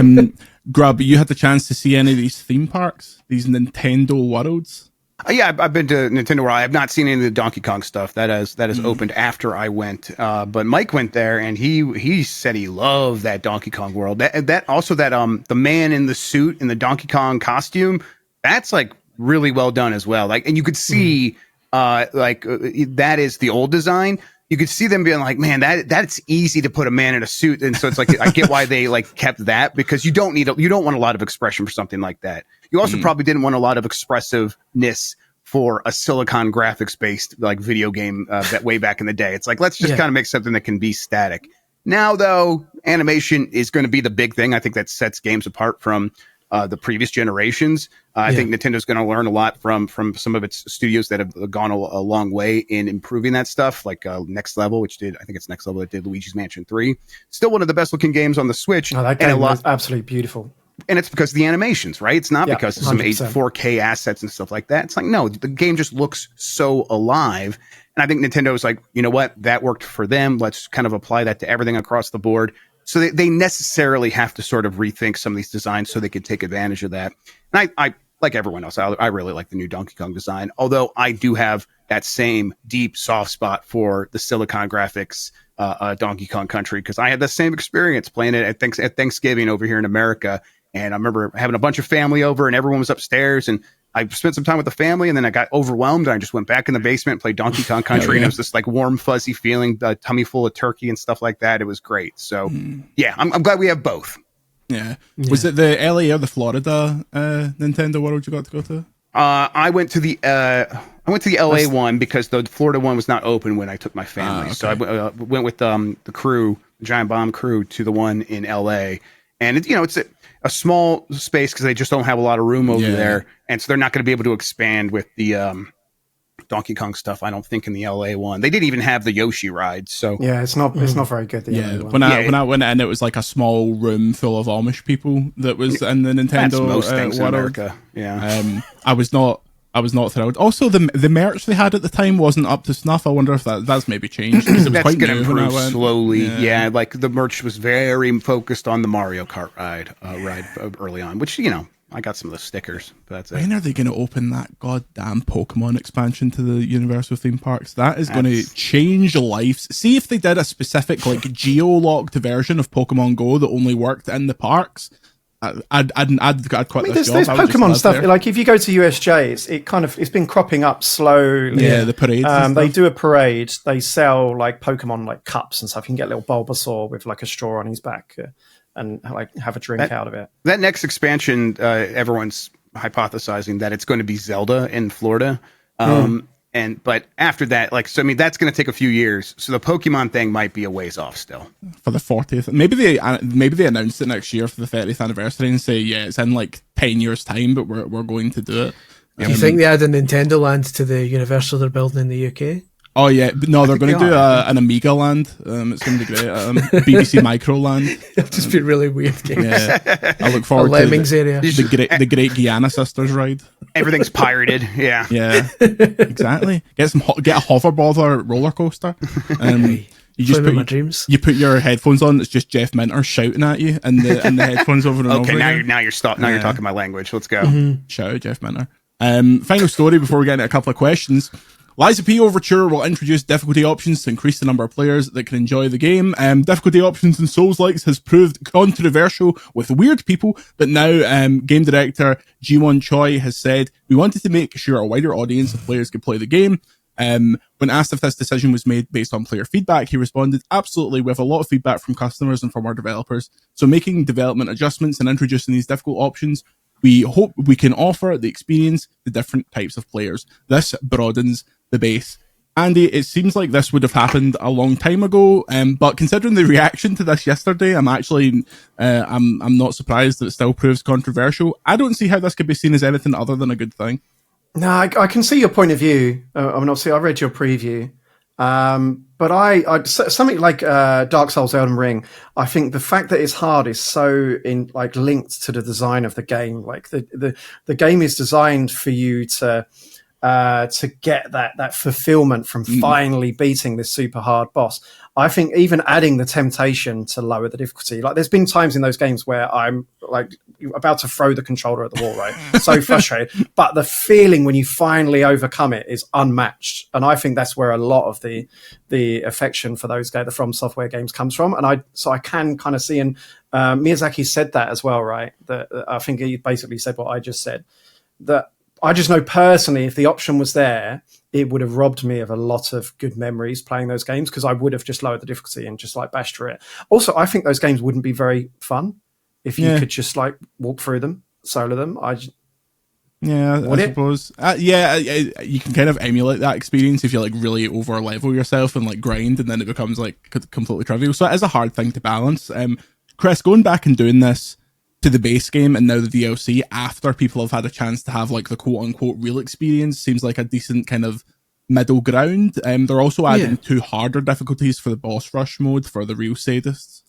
thing. Grubb, you had the chance to see any of these theme parks, these Nintendo worlds? Yeah, I've been to Nintendo World. I have not seen any of the Donkey Kong stuff. That has opened after I went. But Mike went there, and he said he loved that Donkey Kong world. That also the man in the suit in the Donkey Kong costume. That's like really well done as well. Like, and you could see that is the old design. You could see them being like, man, that's easy to put a man in a suit, and so it's like I get why they like kept that, because you don't want a lot of expression for something like that. You also probably didn't want a lot of expressiveness for a Silicon graphics based like video game that way back in the day. It's like, let's just kind of make something that can be static. Now though, animation is going to be the big thing. I think that sets games apart from the previous generations. I think Nintendo's going to learn a lot from some of its studios that have gone a long way in improving that stuff, like Next Level, I think it's Next Level that did Luigi's Mansion 3. Still one of the best looking games on the Switch. Oh, that game was absolutely beautiful. And it's because of the animations, right? It's not because of some 4K assets and stuff like that. It's like, no, the game just looks so alive. And I think Nintendo's like, you know what? That worked for them. Let's kind of apply that to everything across the board. So they necessarily have to sort of rethink some of these designs so they can take advantage of that. And I like everyone else, I really like the new Donkey Kong design, although I do have that same deep soft spot for the Silicon graphics Donkey Kong Country, because I had the same experience playing it at Thanksgiving over here in America. And I remember having a bunch of family over and everyone was upstairs, and I spent some time with the family, and then I got overwhelmed and I just went back in the basement and played Donkey Kong Country. And it was this like warm, fuzzy feeling, tummy full of turkey and stuff like that. It was great. So yeah, I'm glad we have both. Yeah. Was it the LA or the Florida Nintendo World you got to go to? I went to the LA one because the Florida one was not open when I took my family. Okay. So I went with the crew, the Giant Bomb crew, to the one in LA. And it's a small space because they just don't have a lot of room over there, and so they're not going to be able to expand with the Donkey Kong stuff, I don't think, in the LA one. They didn't even have the Yoshi ride, so it's not very good. When I went in, it was like a small room full of Amish people that was in the Nintendo That's most things world. In America. Yeah, I was not thrilled. Also, the merch they had at the time wasn't up to snuff. I wonder if that's maybe changed, because it was quite new when I went. Slowly. Yeah, like the merch was very focused on the Mario Kart ride early on, which, I got some of the stickers, but that's it. When are they going to open that goddamn Pokemon expansion to the Universal theme parks? That is going to change lives. See if they did a specific like geo-locked version of Pokemon Go that only worked in the parks. I'd quite there's Pokemon stuff there. Like if you go to USJ, it's been cropping up slowly. Yeah, the parades. They do a parade. They sell like Pokemon like cups and stuff. You can get a little Bulbasaur with like a straw on his back and like have a drink out of it. That next expansion, everyone's hypothesizing that it's going to be Zelda in Florida. But after that, that's going to take a few years. So the Pokemon thing might be a ways off still. For the 40th, maybe they announce it next year for the 30th anniversary and say, it's in like 10 years time, but we're going to do it. Do you think they add a Nintendo Land to the Universal they're building in the UK? Oh yeah, but no, they're going to do an Amiga land. It's going to be great. BBC Micro Land. It'll just be really weird games. Yeah, I look forward to Lemmings area. The Great Guyana Sisters ride. Everything's pirated. Yeah, yeah, exactly. Get a hoverboard roller coaster. You just put your headphones on. It's just Jeff Minter shouting at you, and the headphones over and over. Okay, again. now you're talking my language. Let's go. Mm-hmm. Shout out Jeff Minter. Final story before we get into a couple of questions. Lies of P Overture will introduce difficulty options to increase the number of players that can enjoy the game. Difficulty options in Souls-likes has proved controversial with weird people, but now game director Ji-won Choi has said, "We wanted to make sure a wider audience of players could play the game." When asked if this decision was made based on player feedback, he responded, "Absolutely, we have a lot of feedback from customers and from our developers. So making development adjustments and introducing these difficult options, we hope we can offer the experience to different types of players. This broadens the base." Andy, it seems like this would have happened a long time ago, but considering the reaction to this yesterday, I'm actually I'm not surprised that it still proves controversial. I don't see how this could be seen as anything other than a good thing. No, I can see your point of view. I mean, obviously, I read your preview, but I something like Dark Souls, Elden Ring. I think the fact that it's hard is so linked to the design of the game. Like the game is designed for you to get that fulfillment from finally beating this super hard boss. I think even adding the temptation to lower the difficulty, like there's been times in those games where I'm like about to throw the controller at the wall, right? So frustrated, but the feeling when you finally overcome it is unmatched. And I think that's where a lot of the affection for those the From Software games comes from. And I can kind of see, and Miyazaki said that as well, right? That I think he basically said what I just said, that I just know personally, if the option was there, it would have robbed me of a lot of good memories playing those games, because I would have just lowered the difficulty and just bashed through it. Also, I think those games wouldn't be very fun if you could just walk through them, solo them. I suppose. You can kind of emulate that experience if you really over level yourself and grind, and then it becomes completely trivial. So it is a hard thing to balance. Chris, going back and doing this to the base game and now the DLC after people have had a chance to have the quote unquote real experience seems like a decent kind of middle ground. They're also adding 2 harder difficulties for the boss rush mode for the real sadists.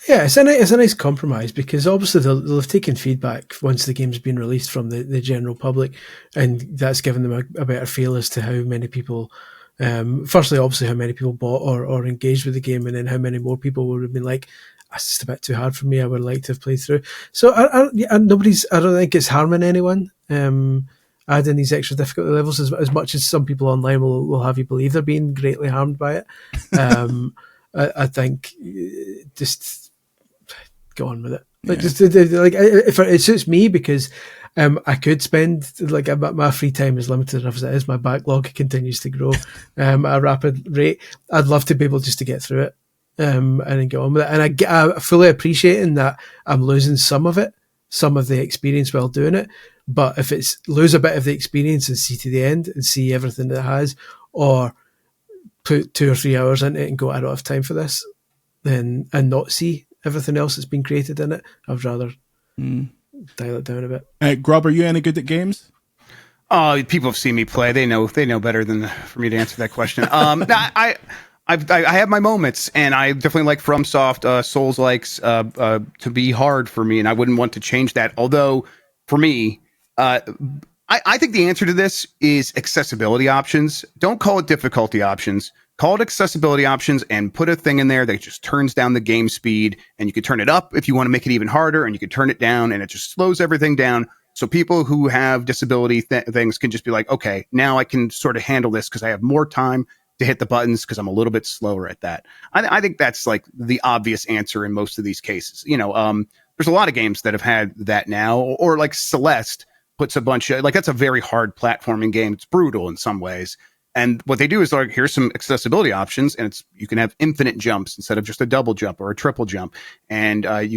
Yeah, it's a nice compromise, because obviously they'll have taken feedback once the game's been released from the general public, and that's given them a better feel as to how many people, firstly, obviously how many people bought or engaged with the game, and then how many more people would have been like, that's just a bit too hard for me, I would like to have played through. So I don't think it's harming anyone adding these extra difficulty levels as much as some people online will have you believe they're being greatly harmed by it. I think just go on with it. If it suits me, because I could spend my free time is limited enough as it is. My backlog continues to grow at a rapid rate. I'd love to be able just to get through it. And then go on with it. And I fully appreciating that I'm losing some of the experience while doing it. But if it's lose a bit of the experience and see to the end and see everything that it has, or put 2 or 3 hours into it and go, I don't have time for this, and not see everything else that's been created in it, I'd rather dial it down a bit. Grubb, are you any good at games? People have seen me play. They know better than for me to answer that question. I have my moments, and I definitely like FromSoft, Souls-likes to be hard for me, and I wouldn't want to change that. Although, for me, I think the answer to this is accessibility options. Don't call it difficulty options. Call it accessibility options, and put a thing in there that just turns down the game speed, and you can turn it up if you want to make it even harder, and you can turn it down, and it just slows everything down. So people who have disability things can just be like, okay, now I can sort of handle this because I have more time to hit the buttons because I'm a little bit slower at that. I think that's the obvious answer in most of these cases. There's a lot of games that have had that now, or Celeste puts a bunch of that's a very hard platforming game. It's brutal in some ways. And what they do is here's some accessibility options, and you can have infinite jumps instead of just a double jump or a triple jump. And there's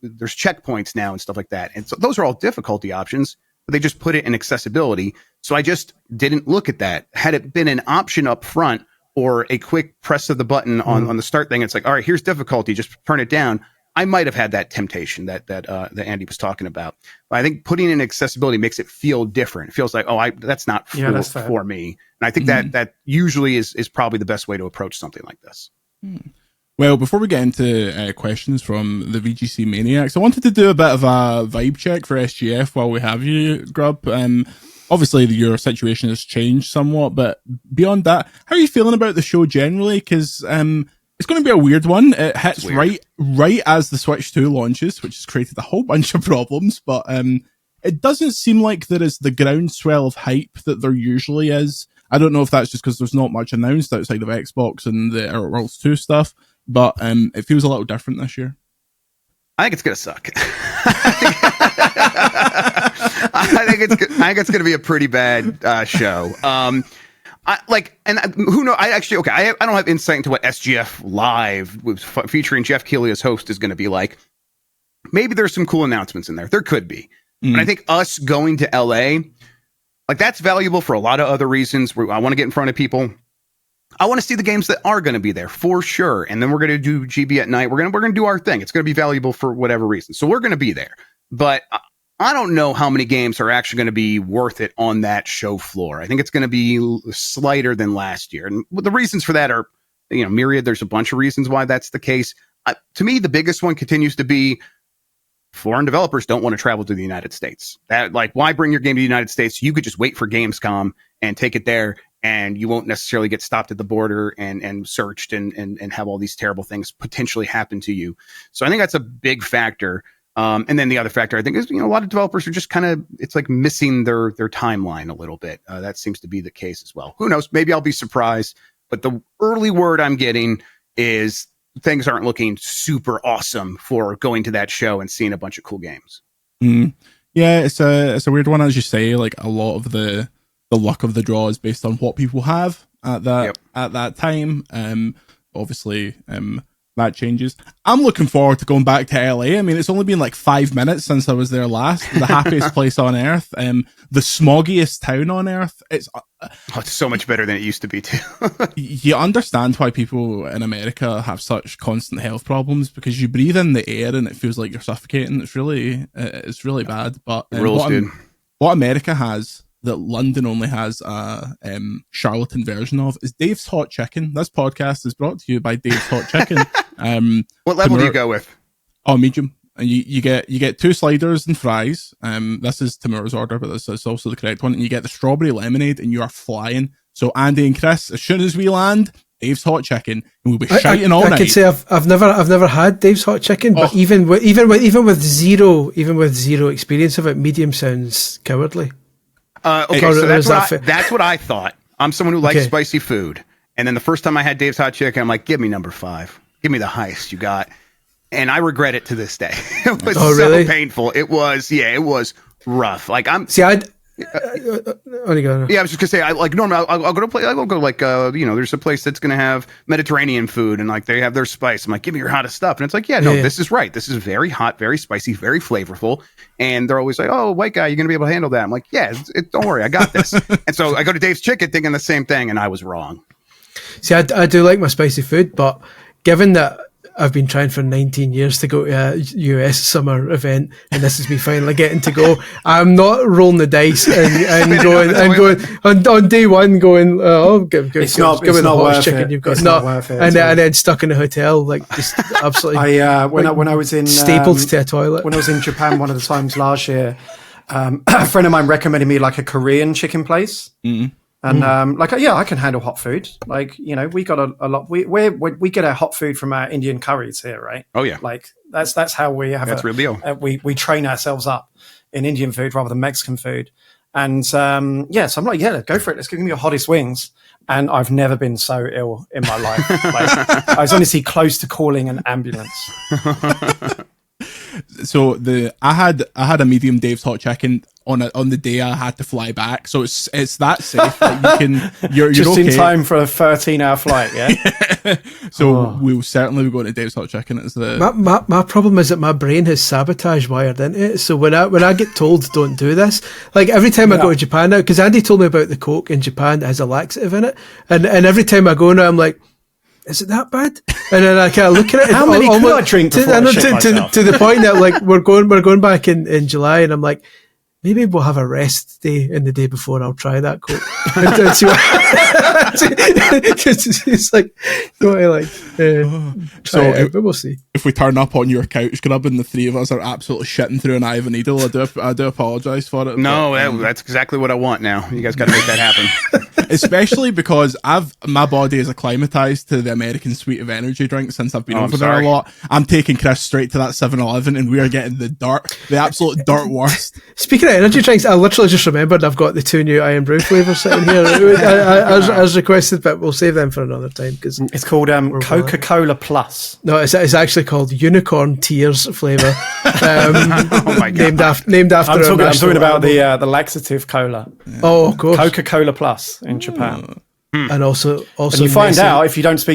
checkpoints now and stuff like that. And so those are all difficulty options, but they just put it in accessibility. So I just didn't look at that. Had it been an option up front or a quick press of the button on the start thing, it's all right, here's difficulty, just turn it down. I might have had that temptation that Andy was talking about. But I think putting in accessibility makes it feel different. It feels like, that's not for me. And I think that usually is probably the best way to approach something like this. Well, before we get into questions from the VGC Maniacs, I wanted to do a bit of a vibe check for SGF while we have you, Grubb. Obviously, your situation has changed somewhat, but beyond that, how are you feeling about the show generally? Because it's going to be a weird one. It hits right as the Switch 2 launches, which has created a whole bunch of problems, but it doesn't seem like there is the groundswell of hype that there usually is. I don't know if that's just because there's not much announced outside of Xbox and the Outer Worlds 2 stuff, but it feels a little different this year. I think it's gonna suck. I think it's gonna be a pretty bad show. Who knows? I don't have insight into what SGF Live featuring Jeff Keighley as host is going to be like. Maybe there's some cool announcements in there. There could be, but I think us going to LA, like that's valuable for a lot of other reasons. I want to get in front of people. I want to see the games that are going to be there for sure. And then we're going to do GB at night. We're going to do our thing. It's going to be valuable for whatever reason. So we're going to be there. But I don't know how many games are actually going to be worth it on that show floor. I think it's going to be slighter than last year. And the reasons for that are, myriad. There's a bunch of reasons why that's the case. To me, the biggest one continues to be foreign developers don't want to travel to the United States. Why bring your game to the United States? You could just wait for Gamescom and take it there, and you won't necessarily get stopped at the border and searched and have all these terrible things potentially happen to you. So I think that's a big factor. And then the other factor I think is, a lot of developers are just it's like missing their timeline a little bit. That seems to be the case as well. Who knows? Maybe I'll be surprised, but the early word I'm getting is things aren't looking super awesome for going to that show and seeing a bunch of cool games. Yeah, it's a weird one, as you say. Like a lot of the luck of the draw is based on what people have at that time. Obviously, that changes. I'm looking forward to going back to LA. I mean, it's only been like 5 minutes since I was there last. The happiest place on earth, the smoggiest town on earth. It's so much better than it used to be too. You understand why people in America have such constant health problems, because you breathe in the air and it feels like you're suffocating. It's really bad. But what America has that London only has a charlatan version of is Dave's Hot Chicken. This podcast is brought to you by Dave's Hot Chicken. What level do you go with? Oh, medium. And you get 2 sliders and fries. This is Tamura's order, but this is also the correct one. And you get the strawberry lemonade, and you are flying. So Andy and Chris, as soon as we land, Dave's Hot Chicken, and we'll be shouting all night. I can say I've never had Dave's Hot Chicken, but even with zero experience of it, medium sounds cowardly. So that's what I thought. I'm someone who likes spicy food. And then the first time I had Dave's Hot Chicken, I'm like, give me number 5. Give me the highest you got. And I regret it to this day. It was so painful. It was rough. Like I was just gonna say, normally I'll go to play. I'll go there's a place that's gonna have Mediterranean food and like they have their spice. I'm like, give me your hottest stuff. And it's like, this is right. This is very hot, very spicy, very flavorful. And they're always like, oh, white guy, you're gonna be able to handle that. I'm like, yeah, don't worry, I got this. And so I go to Dave's Chicken thinking the same thing, and I was wrong. See, I do like my spicy food, but given that I've been trying for 19 years to go to a US summer event, and this is me finally getting to go, I'm not rolling the dice and going on day one going, give me the hottest chicken you've got. It's not worth it. And then stuck in a hotel, like just absolutely. When I was in stapled to a toilet. When I was in Japan, one of the times last year, a friend of mine recommended me like a Korean chicken place. Mm-hmm. And I can handle hot food. Like, we got a lot. We get our hot food from our Indian curries here, right? Oh yeah, like that's how we have. That's real deal. We train ourselves up in Indian food rather than Mexican food. And so I'm like, go for it. Let's give me your hottest wings. And I've never been so ill in my life. Like, I was honestly close to calling an ambulance. So I had a medium Dave's Hot Chicken on the day I had to fly back. So it's that safe that you're just okay. in time for a 13-hour flight. Yeah. So we'll certainly be going to Dave's Hot Chicken. It's my problem is that my brain has sabotage wired into it. So when I get told don't do this, like every time I go to Japan now, because Andy told me about the Coke in Japan that has a laxative in it, and every time I go now I'm like, is it that bad? And then I kind of look at it. How many could I drink before I shit myself? To the point that like we're going back in July, and I'm like, maybe we'll have a rest day in the day before. I'll try that coat. And see what it's like. Go to like. So but we'll see. If we turn up on your couch, Grubb, and the three of us are absolutely shitting through an eye of a needle, I do apologise for it. No, that's exactly what I want now. You guys got to make that happen. Especially because my body is acclimatized to the American suite of energy drinks since I've been over there a lot. I'm taking Chris straight to that 7-Eleven, and we are getting the absolute dirt worst. Speaking of energy drinks, I literally just remembered I've got the 2 new Iron Brew flavours sitting here as requested, but we'll save them for another time because it's called Coca-Cola Plus. No, it's actually called Unicorn Tears flavour. Oh my God. Named after. I'm talking about the laxative cola. Yeah. Oh, of course. Coca-Cola Plus in Japan. And also and you find out if you don't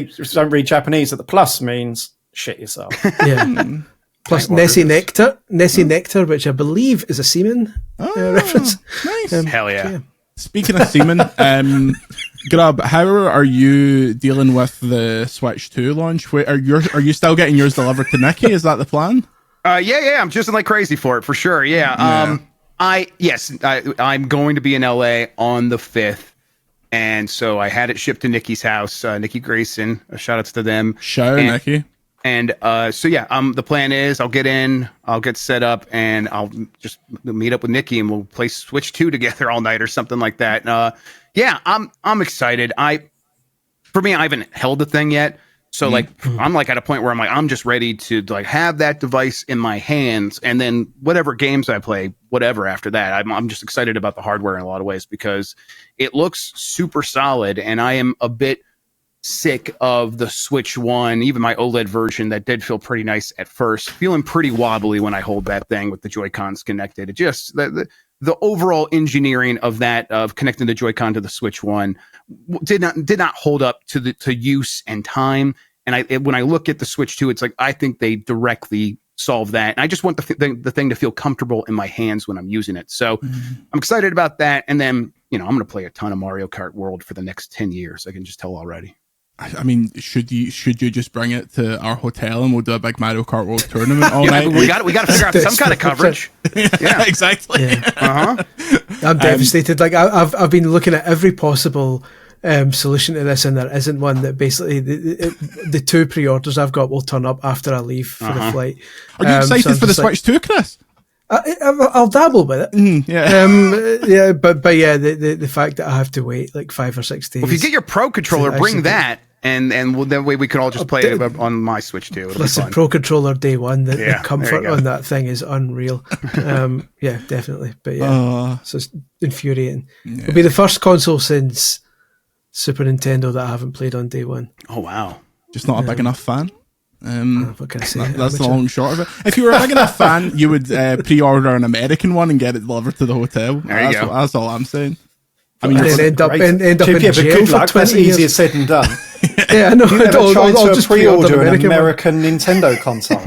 read Japanese that the plus means shit yourself. Yeah. Plus Nessie Nectar, which I believe is a semen reference. Nice. Hell yeah. Speaking of semen, Grubb, how are you dealing with the Switch 2 launch? Are you still getting yours delivered to Nikki? Is that the plan? Yeah. I'm just like crazy for it, for sure. Yeah. I'm going to be in LA on the 5th. And so I had it shipped to Nikki's house, Nikki Grayson. Shout outs to them. Nikki. And the plan is I'll get in, I'll get set up, and I'll just meet up with Nikki, and we'll play Switch 2 together all night or something like that. I'm excited. For me, I haven't held the thing yet. So I'm like at a point where I'm just ready to like have that device in my hands, and then whatever games I play, whatever after that. I'm just excited about the hardware in a lot of ways because it looks super solid, and I am a bit sick of the Switch 1, even my OLED version that did feel pretty nice at first, feeling pretty wobbly when I hold that thing with the Joy-Cons connected. It just the overall engineering of that, of connecting the Joy-Con to the Switch 1 did not hold up to use and time. And when I look at the Switch 2, it's like, I think they directly solve that. And I just want the thing to feel comfortable in my hands when I'm using it. So I'm excited about that. And then, I'm going to play a ton of Mario Kart World for the next 10 years. I can just tell already. I mean, should you just bring it to our hotel and we'll do a big Mario Kart World tournament all night? We got to figure out some kind of coverage. Yeah, exactly. Yeah. I'm devastated. Like I've been looking at every possible solution to this, and there isn't one that basically the 2 pre-orders I've got will turn up after I leave for the flight. Are you excited for the Switch 2, Chris? I'll dabble with it. But the fact that I have to wait like 5 or 6 days. Well, if you get your Pro controller, bring that. And that way we can all just play it on my Switch too. Listen, Pro controller day one, the comfort on that thing is unreal. Yeah, definitely. But so it's infuriating. Yeah. It'll be the first console since Super Nintendo that I haven't played on day one. Oh wow! Just not a big enough fan. What can I say? That's the long and short of it. If you were a big enough fan, you would pre-order an American one and get it delivered to the hotel. There you go. That's all I'm saying. I mean, end up in jail for 20 That's years. easier said than done. Yeah, I know. I'll just pre-order an American Nintendo console.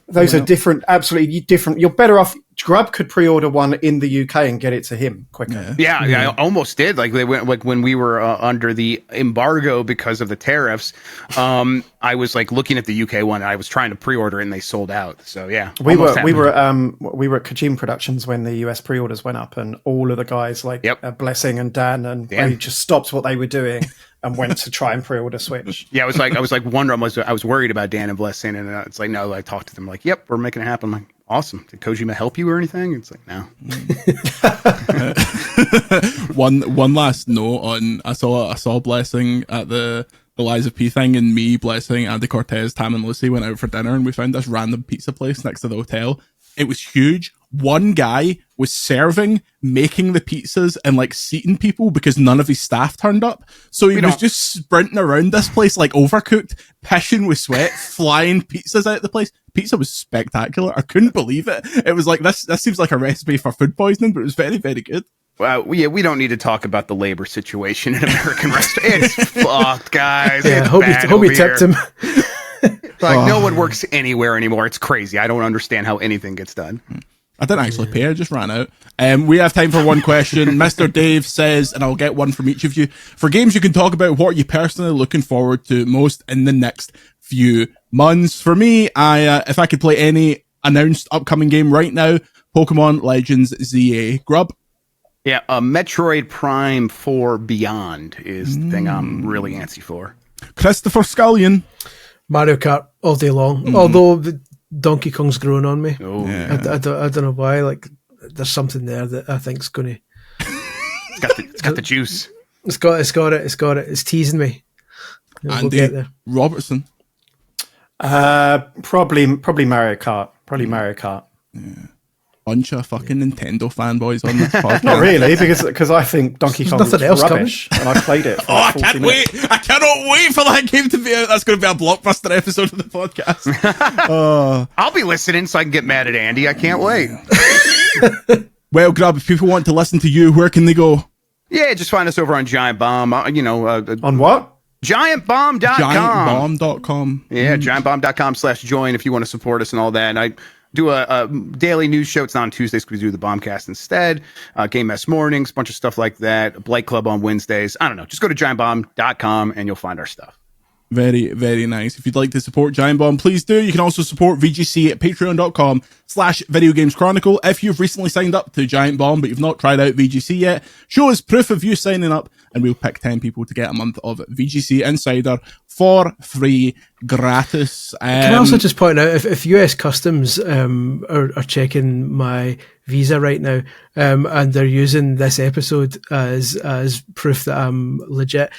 Those are different, absolutely different. You're better off. Grubb could pre-order one in the UK and get it to him quicker. Yeah, I almost did. Like they went when we were under the embargo because of the tariffs. I was like looking at the UK one. And I was trying to pre-order it, and they sold out. So yeah, we were at Kojima Productions when the US pre-orders went up, and all of the guys like Blessing and Dan and they just stopped what they were doing and went to try and pre-order Switch. Yeah, I was like wondering. I was worried about Dan and Blessing, and it's like no. I talked to them like, yep, we're making it happen. I'm like, awesome. Did Kojima help you or anything? It's like, no. One last note on I saw Blessing at the Lies of P thing, and me, Blessing, Andy Cortez, Tam and Lucy went out for dinner, and we found this random pizza place next to the hotel. It was huge. One guy was serving, making the pizzas, and like seating people because none of his staff turned up. So he was just sprinting around this place like overcooked, pissing with sweat, flying pizzas out of the place. Pizza was spectacular. I couldn't believe it. It was like this seems like a recipe for food poisoning, but it was very, very good. Well, we don't need to talk about the labor situation in American restaurants. It's fucked, guys. Yeah, it's hope he tipped him. Like no one works anywhere anymore. It's crazy. I don't understand how anything gets done. I didn't actually pay, I just ran out. We have time for one question. Mr. Dave says, and I'll get one from each of you. For games you can talk about, what are you personally looking forward to most in the next few months? For me, if I could play any announced upcoming game right now, Pokemon Legends ZA. Grubb? Yeah, Metroid Prime 4 Beyond is the thing I'm really antsy for. Christopher Scullion? Mario Kart all day long. Although Donkey Kong's growing on me. Oh, Yeah. I don't know why. Like, there's something there that I think's going to. It's got the juice. It's got it. It's teasing me. We'll get Andy there. Robertson? Probably Mario Kart. Probably Mario Kart. Bunch of fucking Nintendo fanboys on this podcast. Not really, because I think Donkey Kong is nothing else rubbish, and I played it. For I 40 can't minutes. wait! I cannot wait for that game to be out. That's going to be a blockbuster episode of the podcast. I'll be listening so I can get mad at Andy. I can't wait. Well, Grubb, if people want to listen to you, where can they go? Yeah, just find us over on Giant Bomb. On what? GiantBomb.com. GiantBomb.com. Yeah, GiantBomb.com/join if you want to support us and all that. And I do a daily news show. It's not on Tuesdays because we do the Bombcast instead. Game Mess mornings, bunch of stuff like that. Blight Club on Wednesdays. I don't know. Just go to GiantBomb.com and you'll find our stuff. Very, very nice. If you'd like to support Giant Bomb, please do. You can also support VGC at patreon.com/Video Games Chronicle. If you've recently signed up to Giant Bomb, but you've not tried out VGC yet, show us proof of you signing up, and we'll pick 10 people to get a month of VGC Insider for free, gratis. Can I also just point out, if US Customs are checking my visa right now, and they're using this episode as proof that I'm legit,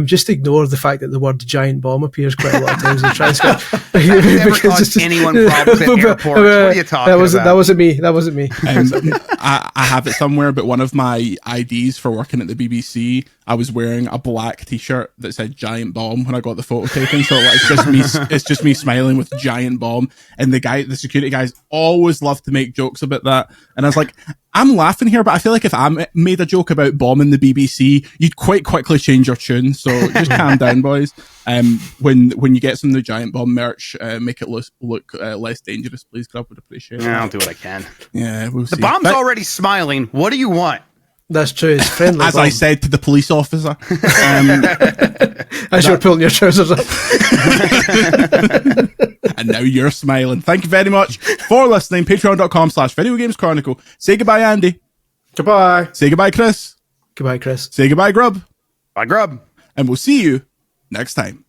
just ignore the fact that the word giant bomb appears quite a lot of times in the transcript. Never caused anyone problems at airports. What are you talking about? That wasn't me. I have it somewhere, but one of my IDs for working at the BBC, I was wearing a black t-shirt that said Giant Bomb when I got the photo taken. So it's just me smiling with Giant Bomb. And the security guys always love to make jokes about that. And I was like, I'm laughing here, but I feel like if I made a joke about bombing the BBC, you'd quite quickly change your tune. So just calm down, boys. When you get some of the Giant Bomb merch, make it look less dangerous, please. Grubb would appreciate it. Yeah, I'll do what I can. Yeah, we'll see. The bomb's already smiling. What do you want? That's true. It's friendly. As I said to the police officer. As you're pulling your trousers up. And now you're smiling. Thank you very much for listening. Patreon.com/Video Games Chronicle. Say goodbye, Andy. Goodbye. Say goodbye, Chris. Goodbye, Chris. Say goodbye, Grubb. Bye, Grubb. And we'll see you next time.